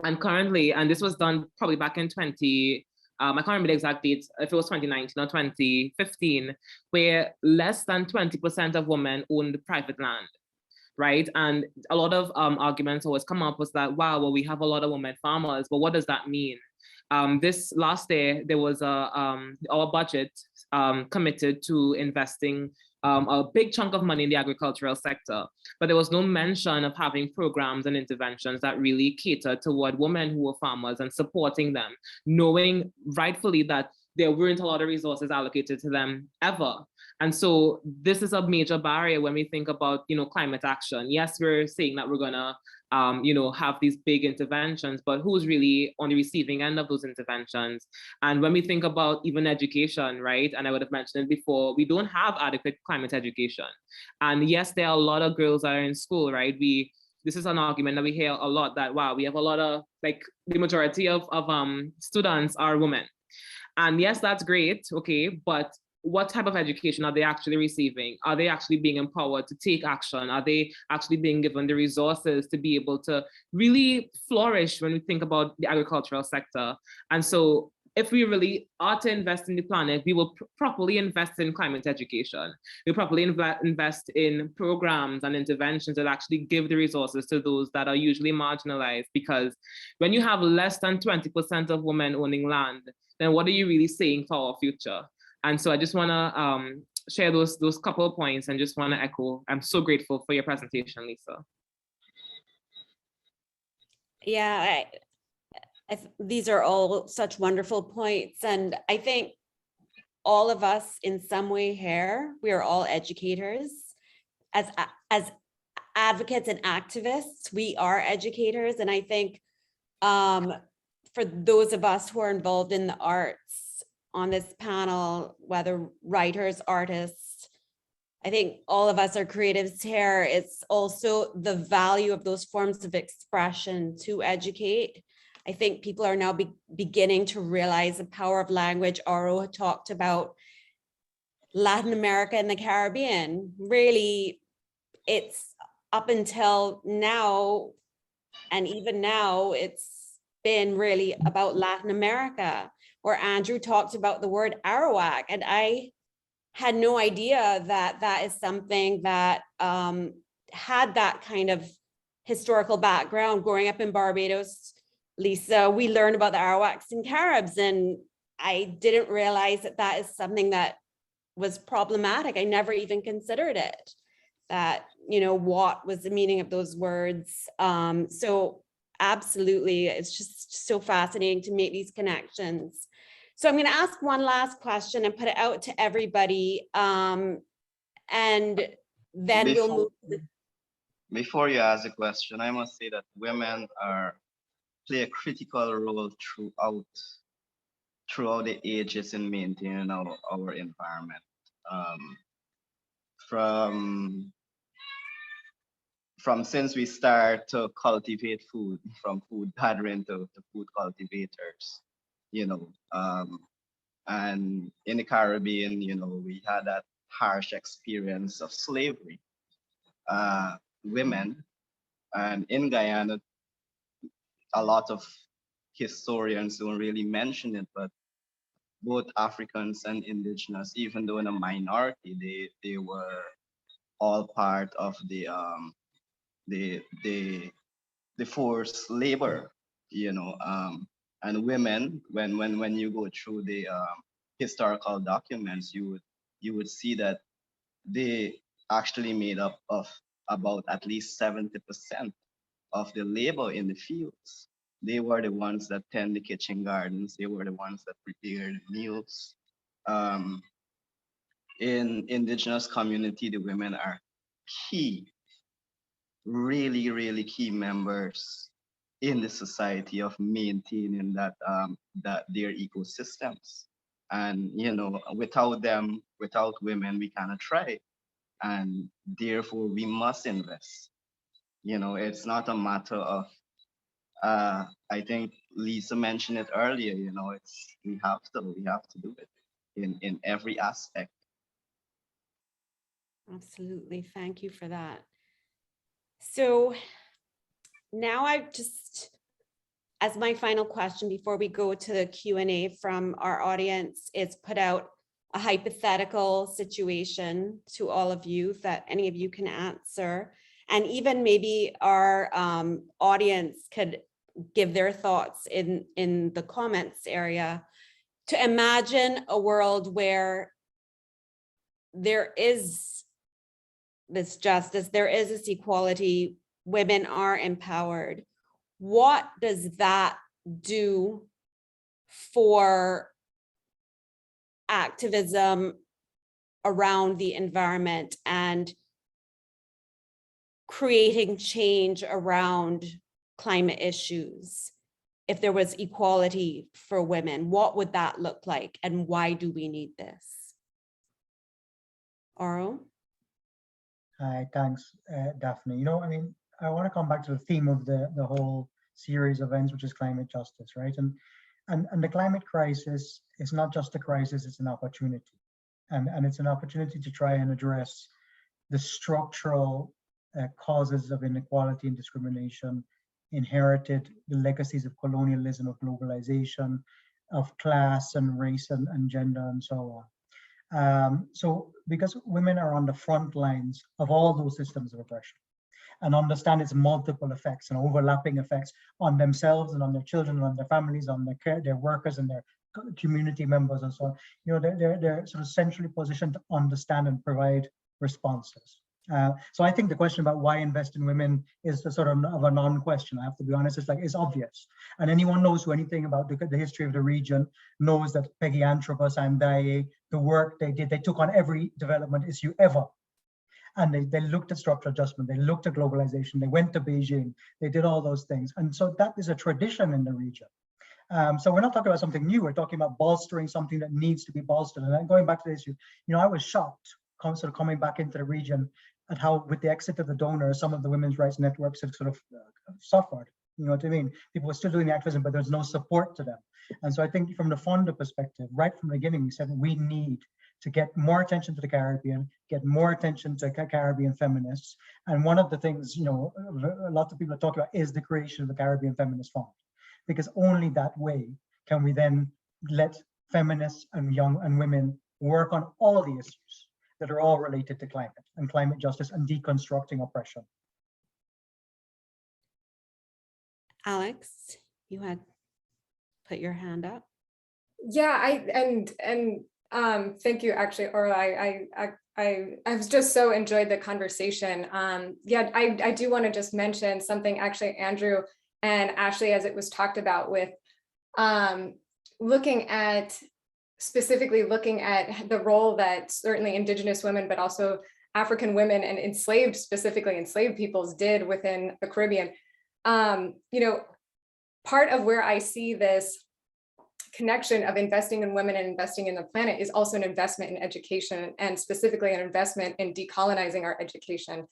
And currently, and this was done probably back in I can't remember the exact date, if it was 2019 or 2015, where less than 20% of women owned private land, right? And a lot of arguments always come up was that, wow, well, we have a lot of women farmers, but what does that mean? This last year, there was our budget committed to investing a big chunk of money in the agricultural sector, but there was no mention of having programs and interventions that really cater toward women who were farmers and supporting them, knowing rightfully that there weren't a lot of resources allocated to them ever. And so this is a major barrier when we think about, climate action. Yes, we're saying that we're gonna, have these big interventions, but who's really on the receiving end of those interventions? And when we think about even education, right? And I would have mentioned it before, we don't have adequate climate education. And yes, there are a lot of girls that are in school, right? This is an argument that we hear a lot that, wow, we have a lot of, the majority of students are women. And yes, that's great, okay, but what type of education are they actually receiving? Are they actually being empowered to take action? Are they actually being given the resources to be able to really flourish when we think about the agricultural sector? And so if we really are to invest in the planet, we will properly invest in climate education. We properly invest in programs and interventions that actually give the resources to those that are usually marginalized. Because when you have less than 20% of women owning land, then what are you really saying for our future? And so I just want to share those couple of points and just want to echo. I'm so grateful for your presentation, Lisa. Yeah, these are all such wonderful points. And I think all of us in some way here, we are all educators. As advocates and activists, we are educators. And I think for those of us who are involved in the arts, on this panel, whether writers, artists, I think all of us are creatives here. It's also the value of those forms of expression to educate. I think people are now beginning to realize the power of language. Aro talked about Latin America and the Caribbean. Really, it's up until now, and even now, it's been really about Latin America, where Andrew talked about the word Arawak. And I had no idea that that is something that had that kind of historical background. Growing up in Barbados, Lisa, we learned about the Arawaks and Caribs, and I didn't realize that that is something that was problematic. I never even considered it, that, what was the meaning of those words. So Absolutely. It's just so fascinating to make these connections. So I'm going to ask one last question and put it out to everybody. And then we'll move to Before you ask a question, I must say that women play a critical role throughout the ages in maintaining our environment. From since we start to cultivate food, from food gathering to food cultivators, and in the Caribbean, we had that harsh experience of slavery. Women, and in Guyana, a lot of historians don't really mention it, but both Africans and indigenous, even though in a minority, they were all part of the forced labor, and women, when you go through the historical documents, you would see that they actually made up of about at least 70% of the labor in the fields. They were the ones that tend the kitchen gardens. They were the ones that prepared meals. In indigenous community, the women are key, really, really key members in the society of maintaining that their ecosystems. And without them, without women, we cannot thrive. And therefore we must invest. It's not a matter of I think Lisa mentioned it earlier, we have to do it in every aspect. Absolutely. Thank you for that. So now as my final question before we go to the Q&A from our audience, is put out a hypothetical situation to all of you that any of you can answer. And even maybe our audience could give their thoughts in the comments area. To imagine a world where there is this justice, there is this equality, women are empowered. What does that do for activism around the environment and creating change around climate issues? If there was equality for women, what would that look like, and why do we need this? Oro? Hi, thanks, Daphne. I want to come back to the theme of the whole series of events, which is climate justice, right? And the climate crisis is not just a crisis, it's an opportunity. And it's an opportunity to try and address the structural causes of inequality and discrimination, inherited the legacies of colonialism, of globalization, of class and race and gender and so on. So because women are on the front lines of all those systems of oppression and understand its multiple effects and overlapping effects on themselves and on their children, and on their families, on their workers and their community members and so on, they're sort of centrally positioned to understand and provide responses. So I think the question about why invest in women is the sort of a non-question. I have to be honest, it's obvious. And anyone knows who anything about the history of the region knows that Peggy Antrobus and Daye, the work they did, they took on every development issue ever. And they looked at structural adjustment, they looked at globalization, they went to Beijing, they did all those things. And so that is a tradition in the region. So we're not talking about something new, we're talking about bolstering something that needs to be bolstered. And then going back to the issue, I was shocked, sort of coming back into the region, at how with the exit of the donors, some of the women's rights networks have sort of suffered. You know what I mean? People were still doing the activism, but there's no support to them. And so I think from the funder perspective, right from the beginning, we said we need to get more attention to the Caribbean, get more attention to Caribbean feminists. And one of the things, a lot of people are talking about is the creation of the Caribbean Feminist Fund, because only that way can we then let feminists and young and women work on all the issues that are all related to climate and climate justice and deconstructing oppression. Alex, you had put your hand up. Yeah, thank you, actually, Orla. I've just so enjoyed the conversation. Yeah, I do want to just mention something actually Andrew and Ashley, as it was talked about with specifically looking at the role that certainly Indigenous women, but also African women and specifically enslaved peoples did within the Caribbean. Part of where I see this connection of investing in women and investing in the planet is also an investment in education, and specifically an investment in decolonizing our education.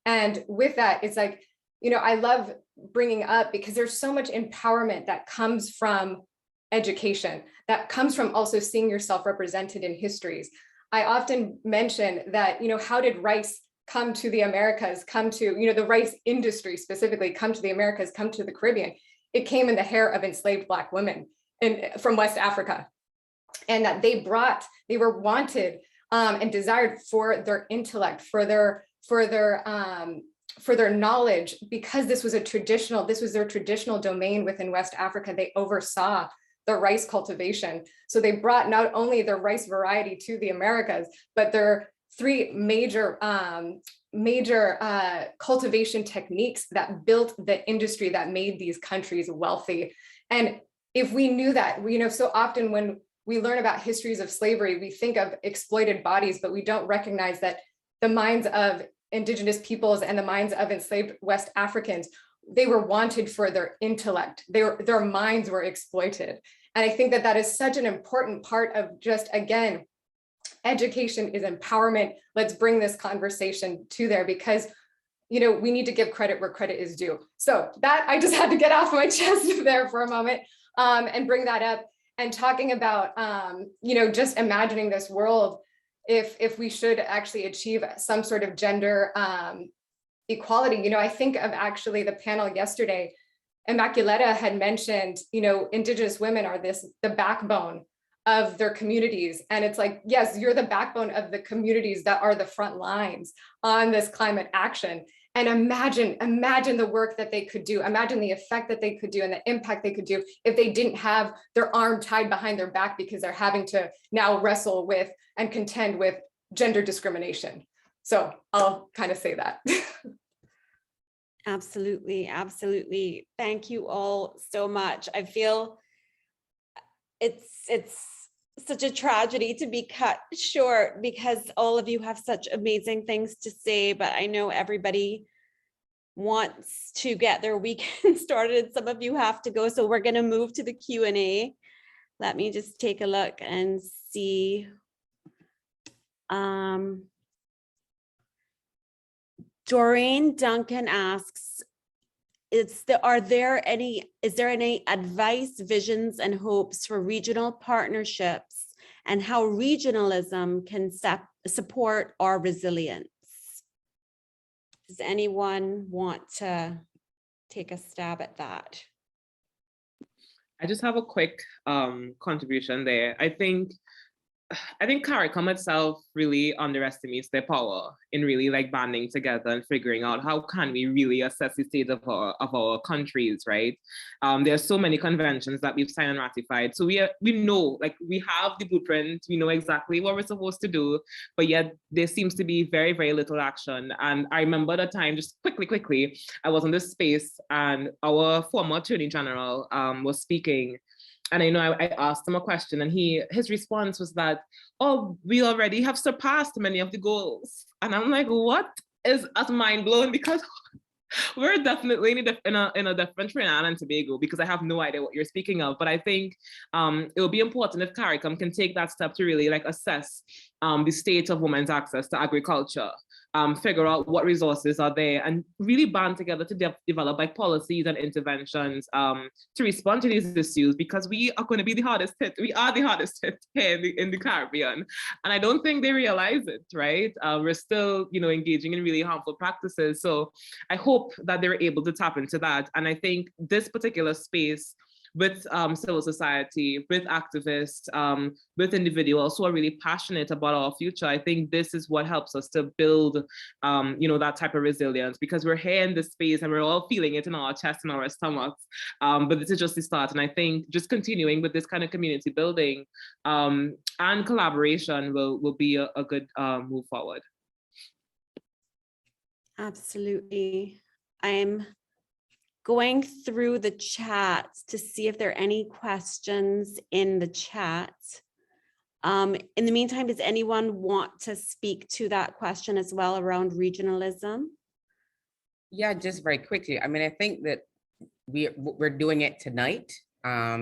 And with that, it's like, I love bringing up, because there's so much empowerment that comes from education, that comes from also seeing yourself represented in histories. I often mention that, how did rice come to the Americas, the rice industry specifically come to the Americas, come to the Caribbean? It came in the hair of enslaved Black women from West Africa. And that they were wanted and desired for their intellect, for their knowledge, because this was their traditional domain within West Africa. They oversaw the rice cultivation. So they brought not only the rice variety to the Americas, but their three major cultivation techniques that built the industry that made these countries wealthy. And if we knew that, so often when we learn about histories of slavery, we think of exploited bodies, but we don't recognize that the minds of Indigenous peoples and the minds of enslaved West Africans, they were wanted for their intellect. Their minds were exploited. And I think that is such an important part of just, again, education is empowerment. Let's bring this conversation to there, because, we need to give credit where credit is due. So that I just had to get off my chest there for a moment and bring that up, and talking about, just imagining this world, if we should actually achieve some sort of gender equality. I think of actually the panel yesterday, Immaculata had mentioned, Indigenous women are the backbone of their communities. And it's like, yes, you're the backbone of the communities that are the front lines on this climate action. And imagine the work that they could do. Imagine the effect that they could do and the impact they could do if they didn't have their arm tied behind their back, because they're having to now wrestle with and contend with gender discrimination. So I'll kind of say that. Absolutely, absolutely. Thank you all so much. I feel it's such a tragedy to be cut short, because all of you have such amazing things to say, but I know everybody wants to get their weekend started. Some of you have to go, so we're going to move to the Q&A. Let me just take a look and see. Doreen Duncan asks, is there any advice, visions, and hopes for regional partnerships, and how regionalism can support our resilience? Does anyone want to take a stab at that? I just have a quick contribution there. I think CARICOM itself really underestimates their power in really banding together and figuring out how can we really assess the state of our countries, right? There are so many conventions that we've signed and ratified. So we know, we have the blueprint, we know exactly what we're supposed to do, but yet there seems to be very, very little action. And I remember the time, just quickly, I was in this space and our former Attorney General was speaking. And I know I asked him a question, and his response was that, oh, we already have surpassed many of the goals. And I'm like, what? Is us mind blown, because we're definitely in a different Trinidad and Tobago, because I have no idea what you're speaking of. But I think it will be important if CARICOM can take that step to really assess the state of women's access to agriculture. Figure out what resources are there, and really band together to develop policies and interventions to respond to these issues, because we are going to be the hardest hit. We are the hardest hit here in the Caribbean, and I don't think they realize it, right? We're still, engaging in really harmful practices. So I hope that they're able to tap into that. And I think this particular space, with civil society, with activists, with individuals who are really passionate about our future, I think this is what helps us to build, that type of resilience, because we're here in this space and we're all feeling it in our chest and our stomachs. But this is just the start. And I think just continuing with this kind of community building and collaboration will be a good move forward. Absolutely. I'm going through the chat to see if there are any questions in the chat. In the meantime, does anyone want to speak to that question as well around regionalism? Yeah, just very quickly. I mean, I think that we're doing it tonight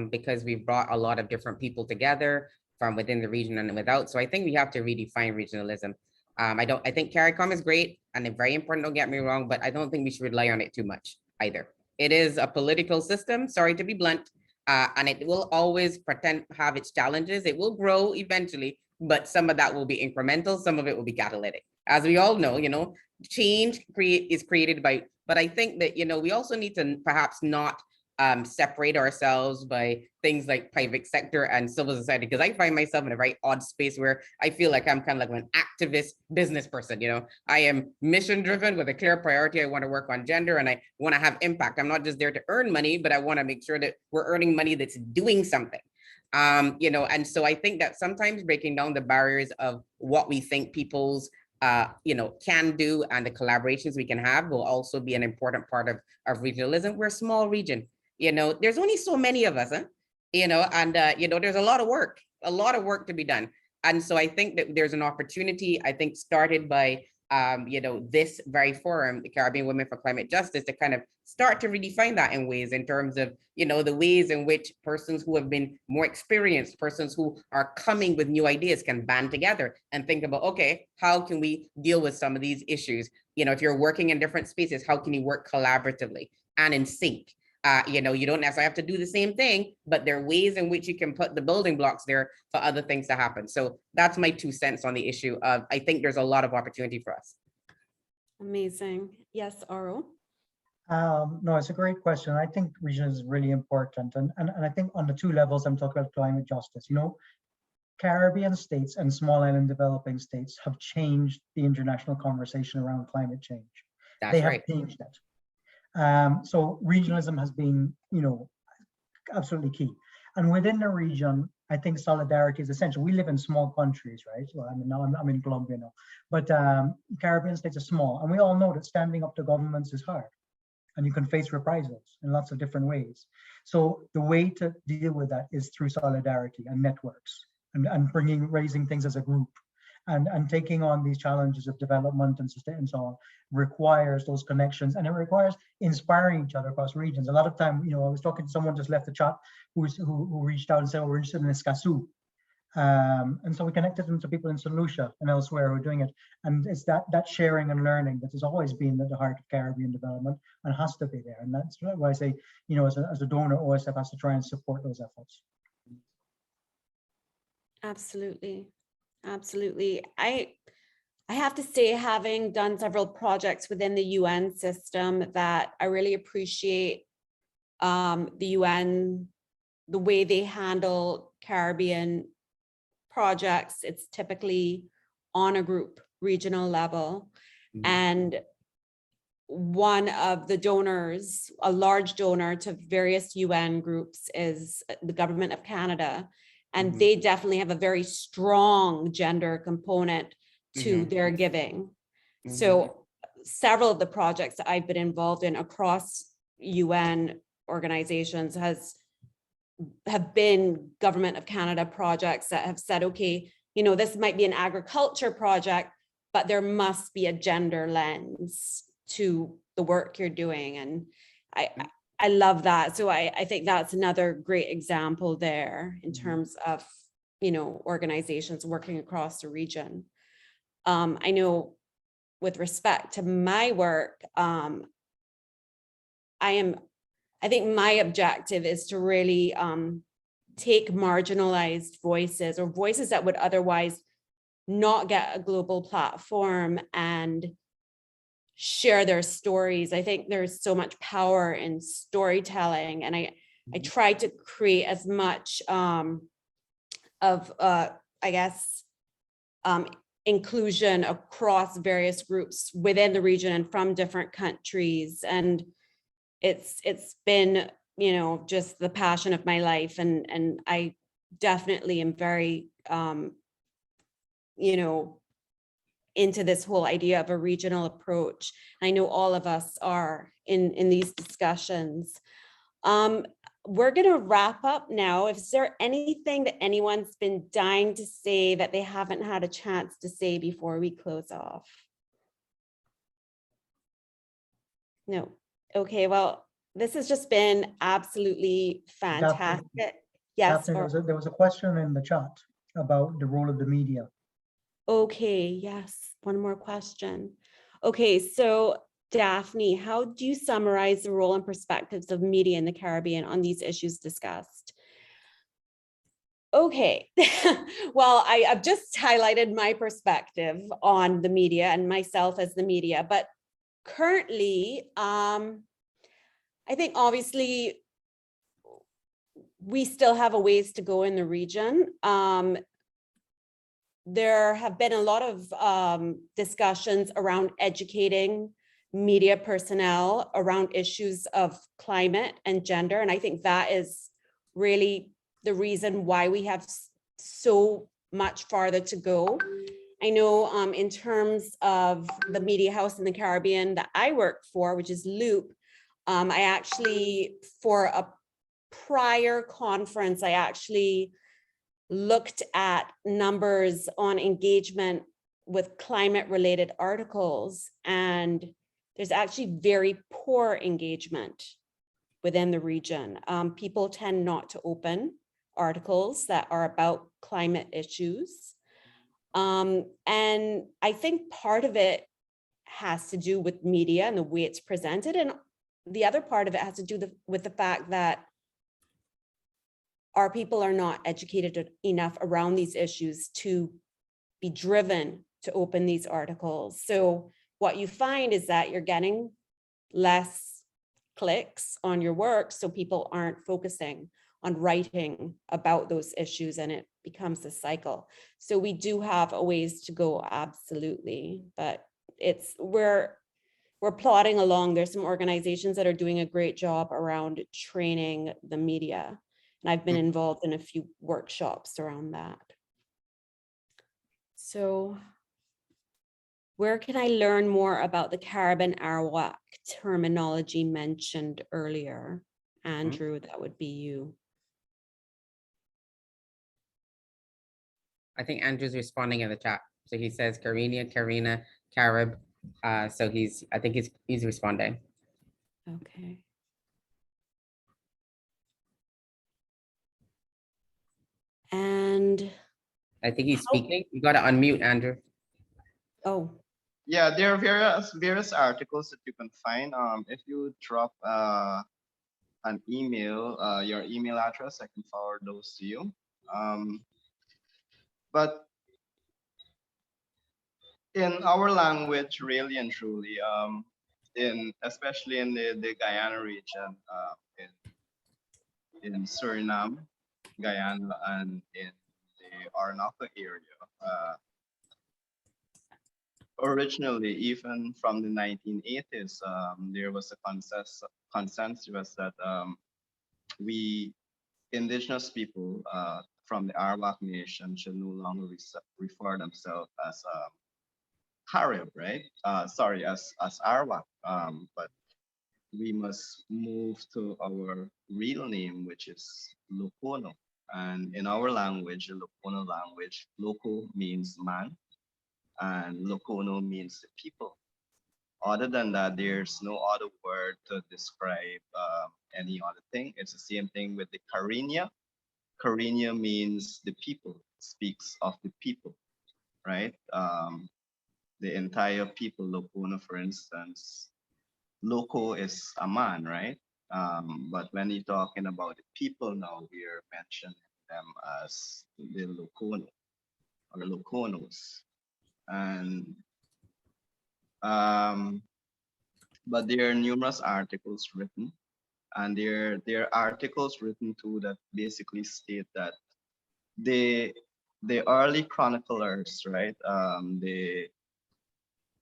because we've brought a lot of different people together from within the region and without. So I think we have to redefine regionalism. I think CARICOM is great and it's very important, don't get me wrong, but I don't think we should rely on it too much either. It is a political system, sorry to be blunt, and it will always have its challenges. It will grow eventually, but some of that will be incremental, some of it will be catalytic. As we all know, change is created by, but I think that, we also need to perhaps not separate ourselves by things like private sector and civil society, because I find myself in a very odd space where I feel like I'm kind of like an activist business person. I am mission driven with a clear priority. I want to work on gender and I want to have impact. I'm not just there to earn money, but I want to make sure that we're earning money that's doing something. And so I think that sometimes breaking down the barriers of what we think people's can do and the collaborations we can have will also be an important part of regionalism. We're a small region. There's only so many of us, and there's a lot of work to be done. And so I think that there's an opportunity, I think, started by, this very forum, the Caribbean Women for Climate Justice, to kind of start to redefine that in ways in terms of, the ways in which persons who have been more experienced, persons who are coming with new ideas can band together and think about, okay, how can we deal with some of these issues? If you're working in different spaces, how can you work collaboratively and in sync? You don't necessarily have to do the same thing, but there are ways in which you can put the building blocks there for other things to happen. So that's my 2 cents on the issue of, I think there's a lot of opportunity for us. Amazing. Yes, Aro? No, it's a great question. I think region is really important. And I think on the 2 levels, I'm talking about climate justice. Caribbean states and small island developing states have changed the international conversation around climate change. They have changed it. So regionalism has been, absolutely key. And within the region, I think solidarity is essential. We live in small countries, right? Well, I'm in Colombia now, but Caribbean states are small. And we all know that standing up to governments is hard. And you can face reprisals in lots of different ways. So the way to deal with that is through solidarity and networks and raising things as a group. And taking on these challenges of development and sustain and so on requires those connections, and it requires inspiring each other across regions. A lot of time, I was talking to someone just left the chat who reached out and said, "Oh, we're interested in Escazú," and so we connected them to people in St. Lucia and elsewhere who are doing it. And it's that sharing and learning that has always been at the heart of Caribbean development and has to be there. And that's why I say, as a donor, OSF has to try and support those efforts. Absolutely. Absolutely. I have to say, having done several projects within the UN system, that I really appreciate the UN, the way they handle Caribbean projects. It's typically on a group regional level. And one of the donors, a large donor to various UN groups, is the Government of Canada. And they definitely have a very strong gender component to their giving. So several of the projects that I've been involved in across UN organizations have been Government of Canada projects that have said, okay, this might be an agriculture project, but there must be a gender lens to the work you're doing. And I love that. So I think that's another great example there in terms of, organizations working across the region. I know with respect to my work, I think my objective is to really take marginalized voices, or voices that would otherwise not get a global platform, and share their stories. I think there's so much power in storytelling, and I try to create as much inclusion across various groups within the region and from different countries. And it's been, just the passion of my life, and I definitely am very into this whole idea of a regional approach. I know all of us are in these discussions. We're going to wrap up now. Is there anything that anyone's been dying to say that they haven't had a chance to say before we close off? No. Okay, well, this has just been absolutely fantastic. Yes. Daphne, there was a question in the chat about the role of the media. Okay, yes, one more question. Okay, so Daphne, how do you summarize the role and perspectives of media in the Caribbean on these issues discussed? Okay, well, I've just highlighted my perspective on the media and myself as the media, but currently, I think obviously we still have a ways to go in the region. There have been a lot of discussions around educating media personnel around issues of climate and gender. And I think that is really the reason why we have so much farther to go. I know in terms of the media house in the Caribbean that I work for, which is Loop, I actually, for a prior conference, I actually looked at numbers on engagement with climate related articles, and there's actually very poor engagement within the region. People tend not to open articles that are about climate issues. And I think part of it has to do with media and the way it's presented. And the other part of it has to do with the fact that our people are not educated enough around these issues to be driven to open these articles. So what you find is that you're getting less clicks on your work, so people aren't focusing on writing about those issues, and it becomes a cycle. So we do have a ways to go, absolutely, but we're plodding along. There's some organizations that are doing a great job around training the media. And I've been involved in a few workshops around that. So where can I learn more about the Caribbean Arawak terminology mentioned earlier? Andrew, that would be you. I think Andrew's responding in the chat. So he says Carina, Carib. So I think he's responding. Okay. And I think he's speaking. You got to unmute, Andrew. Oh. Yeah, there are various articles that you can find. If you drop an email, your email address, I can forward those to you. But in our language, really and truly, especially in the Guyana region, in Suriname, Guyana, and in the Orinoco area. Originally, even from the 1980s, there was a consensus that we indigenous people from the Arawak nation should no longer refer themselves as Carib, right? Sorry, as Arawak, but we must move to our real name, which is Lokono. And in our language, the Lokono language, Loko means man, and Lokono means the people. Other than that, there's no other word to describe any other thing. It's the same thing with the Cariña. Cariña means the people, speaks of the people, right? The entire people, Lokono, for instance, Loco is a man, right? But when you're talking about the people now, we're mentioning them as the Lokono or Lokonos. And but there are numerous articles written, and there are articles written too that basically state that the early chroniclers, right?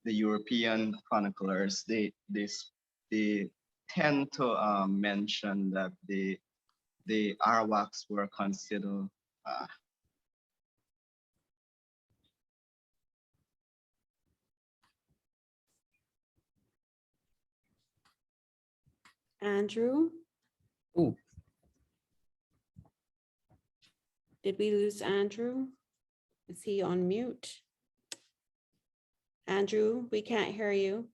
The European chroniclers, they tend to mention that the Arawaks were considered Andrew? Ooh. Did we lose Andrew? Is he on mute? Andrew, we can't hear you.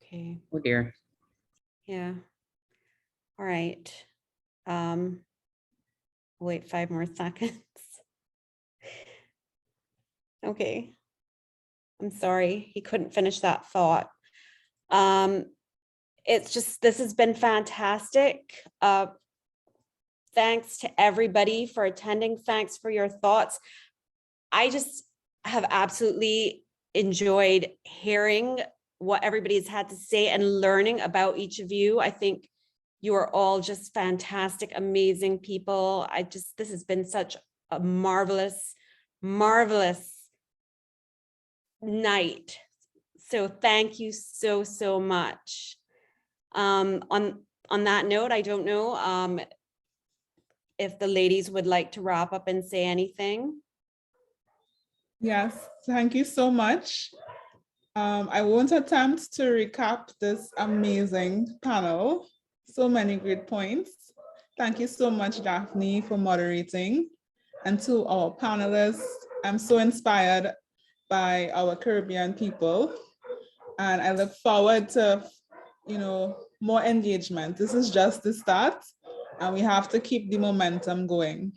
Okay. Oh dear. Yeah. All right. Wait 5 more seconds. Okay. I'm sorry, he couldn't finish that thought. It's just, this has been fantastic. Thanks to everybody for attending. Thanks for your thoughts. I just have absolutely enjoyed hearing what everybody's had to say and learning about each of you. I think you are all just fantastic, amazing people. This has been such a marvelous, marvelous night. So thank you so, so much. On that note, I don't know if the ladies would like to wrap up and say anything. Yes, thank you so much. I won't attempt to recap this amazing panel. So many great points. Thank you so much, Daphne, for moderating. And to our panelists, I'm so inspired by our Caribbean people. And I look forward to, more engagement. This is just the start, and we have to keep the momentum going.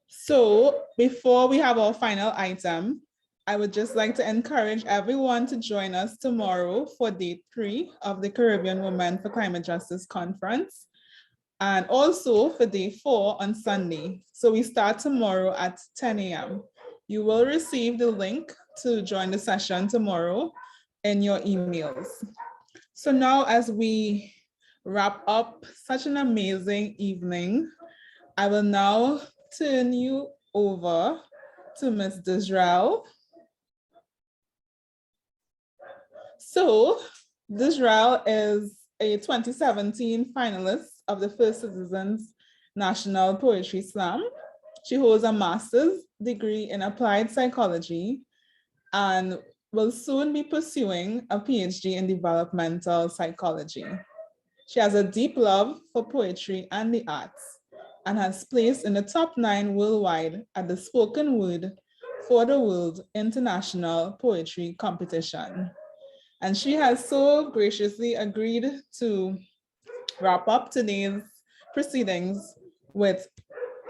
So before we have our final item, I would just like to encourage everyone to join us tomorrow for day 3 of the Caribbean Women for Climate Justice Conference, and also for day 4 on Sunday. So we start tomorrow at 10 a.m. You will receive the link to join the session tomorrow in your emails. So now, as we wrap up such an amazing evening, I will now turn you over to Ms. Disrael. So Disrael is a 2017 finalist of the First Citizens National Poetry Slam. She holds a master's degree in applied psychology and will soon be pursuing a PhD in developmental psychology. She has a deep love for poetry and the arts and has placed in the top 9 worldwide at the Spoken Word for the World International Poetry Competition. And she has so graciously agreed to wrap up today's proceedings with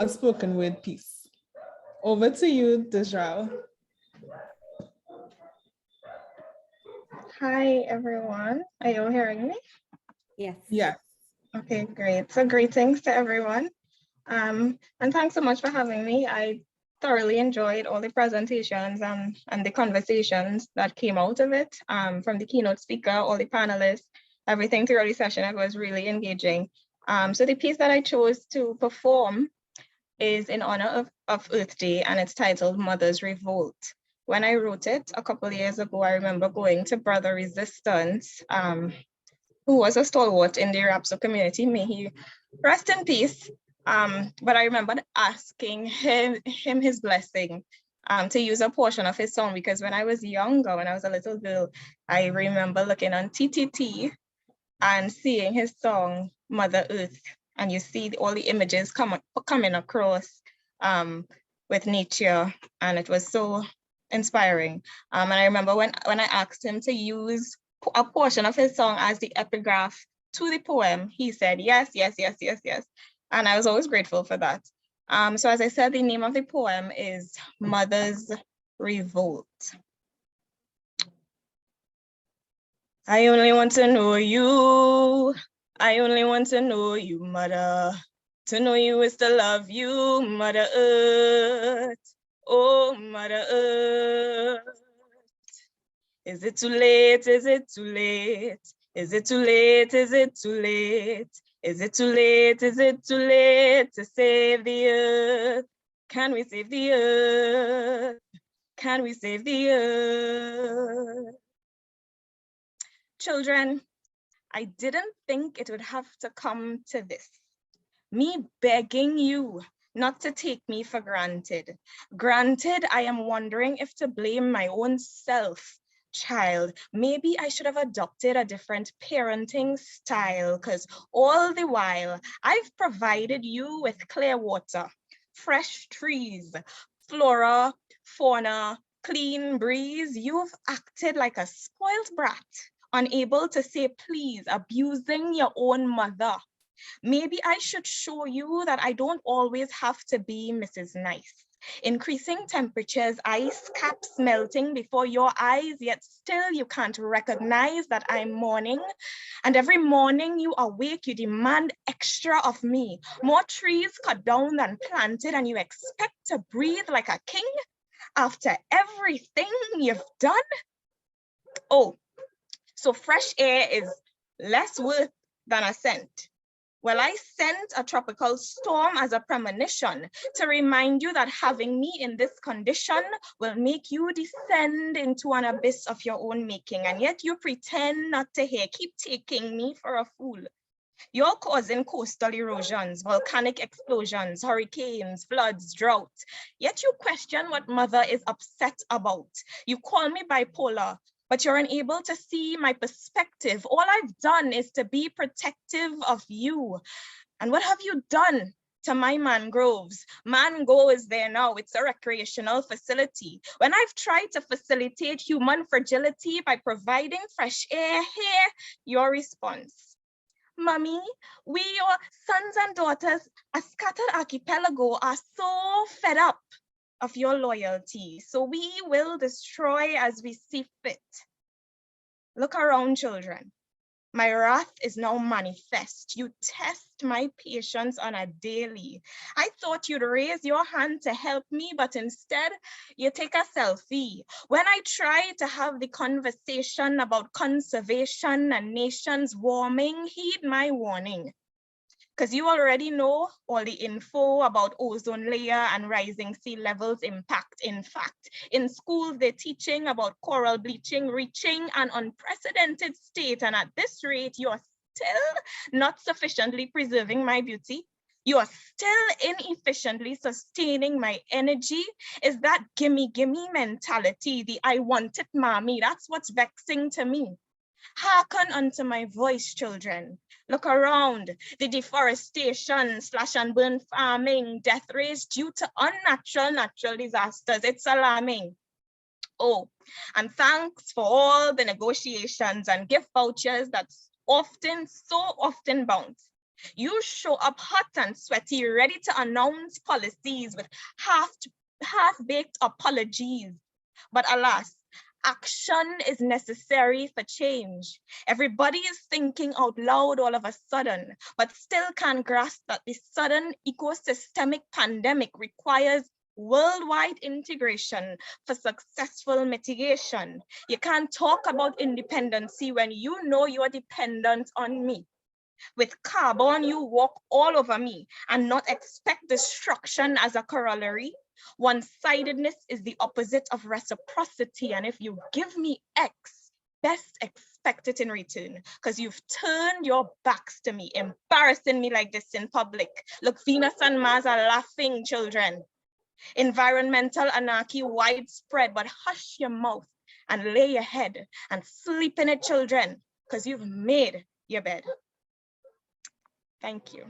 a spoken word piece. Over to you, Disrael. Hi, everyone. Are you hearing me? Yes. Yeah. Okay, great. So greetings to everyone. And thanks so much for having me. I thoroughly enjoyed all the presentations and the conversations that came out of it, from the keynote speaker, all the panelists, everything throughout the session. It was really engaging. So the piece that I chose to perform is in honor of Earth Day, and it's titled Mother's Revolt. When I wrote it a couple of years ago, I remember going to Brother Resistance, who was a stalwart in the Rapso community. May he rest in peace. But I remember asking him his blessing to use a portion of his song, because when I was younger, when I was a little girl, I remember looking on TTT and seeing his song, Mother Earth. And you see all the images coming across with nature, and it was so inspiring. And I remember when I asked him to use a portion of his song as the epigraph to the poem, he said, yes, yes, yes, yes, yes. And I was always grateful for that. So as I said, the name of the poem is Mother's Revolt. I only want to know you. I only want to know you, Mother. To know you is to love you, Mother Earth. Oh, Mother Earth. Is it too late? Is it too late? Is it too late? Is it too late? Is it too late? Is it too late to save the earth? Can we save the earth? Can we save the earth? Children, I didn't think it would have to come to this. Me begging you not to take me for granted. Granted, I am wondering if to blame my own self. Child, maybe I should have adopted a different parenting style, because all the while I've provided you with clear water, fresh trees, flora, fauna, clean breeze. You've acted like a spoiled brat, unable to say please, abusing your own mother. Maybe I should show you that I don't always have to be Mrs. Nice. Increasing temperatures, ice caps melting before your eyes, yet still you can't recognize that I'm mourning. And every morning you awake, you demand extra of me. More trees cut down than planted, and you expect to breathe like a king after everything you've done? Oh, so fresh air is less worth than a cent. Well, I sent a tropical storm as a premonition to remind you that having me in this condition will make you descend into an abyss of your own making, and yet you pretend not to hear. Keep taking me for a fool. You're causing coastal erosions, volcanic explosions, hurricanes, floods, drought. Yet you question what mother is upset about. You call me bipolar, but you're unable to see my perspective. All I've done is to be protective of you. And what have you done to my mangroves? Mango is there now. It's a recreational facility. When I've tried to facilitate human fragility by providing fresh air here, your response: Mommy, we, your sons and daughters, a scattered archipelago, are so fed up of your loyalty, so we will destroy as we see fit. Look around, children. My wrath is now manifest. You test my patience on a daily. I thought you'd raise your hand to help me, but instead you take a selfie. When I try to have the conversation about conservation and nations warming, heed my warning. Because you already know all the info about ozone layer and rising sea levels impact. In fact, in schools, they're teaching about coral bleaching reaching an unprecedented state. And at this rate, you're still not sufficiently preserving my beauty. You're still inefficiently sustaining my energy. Is that gimme, gimme mentality, the I want it, mommy? That's what's vexing to me. Hearken unto my voice, children. Look around. The deforestation, slash and burn farming, death rates due to unnatural natural disasters. It's alarming. Oh, and thanks for all the negotiations and gift vouchers that so often bounce. You show up hot and sweaty, ready to announce policies with half-baked apologies. But alas, action is necessary for change. Everybody is thinking out loud all of a sudden, but still can't grasp that the sudden ecosystemic pandemic requires worldwide integration for successful mitigation. You can't talk about independency when you know you're dependent on me. With carbon, you walk all over me and not expect destruction as a corollary. One-sidedness is the opposite of reciprocity. And if you give me X, best expect it in return, because you've turned your backs to me, embarrassing me like this in public. Look, Venus and Mars are laughing, children. Environmental anarchy widespread, but hush your mouth and lay your head and sleep in it, children, because you've made your bed. Thank you.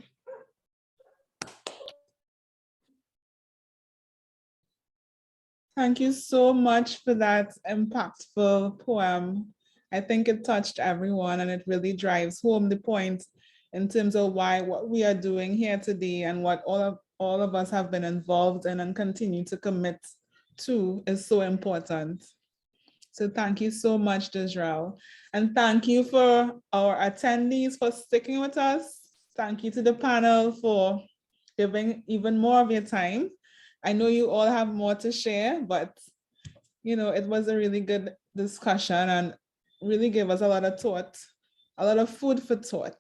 Thank you so much for that impactful poem. I think it touched everyone and it really drives home the point in terms of why what we are doing here today and what all of us have been involved in and continue to commit to is so important. So thank you so much, Disrael. And thank you for our attendees for sticking with us. Thank you to the panel for giving even more of your time. I know you all have more to share, but you know, it was a really good discussion and really gave us a lot of thought, a lot of food for thought.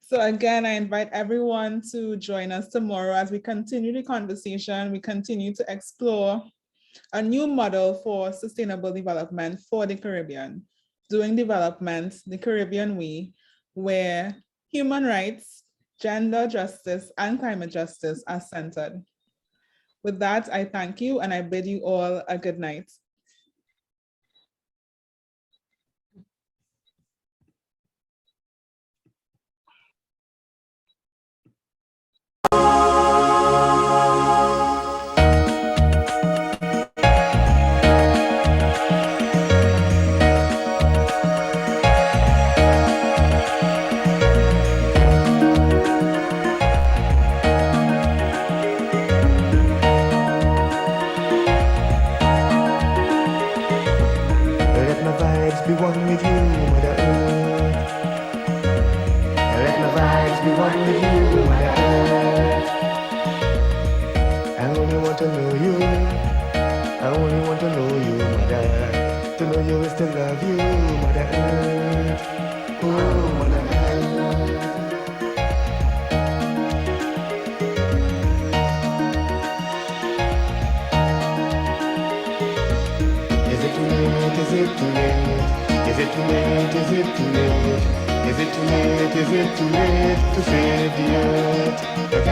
So again, I invite everyone to join us tomorrow as we continue the conversation. We continue to explore a new model for sustainable development for the Caribbean, doing development the Caribbean way, where human rights, gender justice, and climate justice are centered. With that, I thank you and I bid you all a good night. Let my vibes be one with you, Mother Earth. Let my vibes be one with you, Mother Earth. I only want to know you. I only want to know you, Mother. To know you is to love you, Mother Earth. Oh, Mother Earth. Is it too late? Is it too late? Is it too late? Is it too late? Is it too late? Is it too late to save the earth?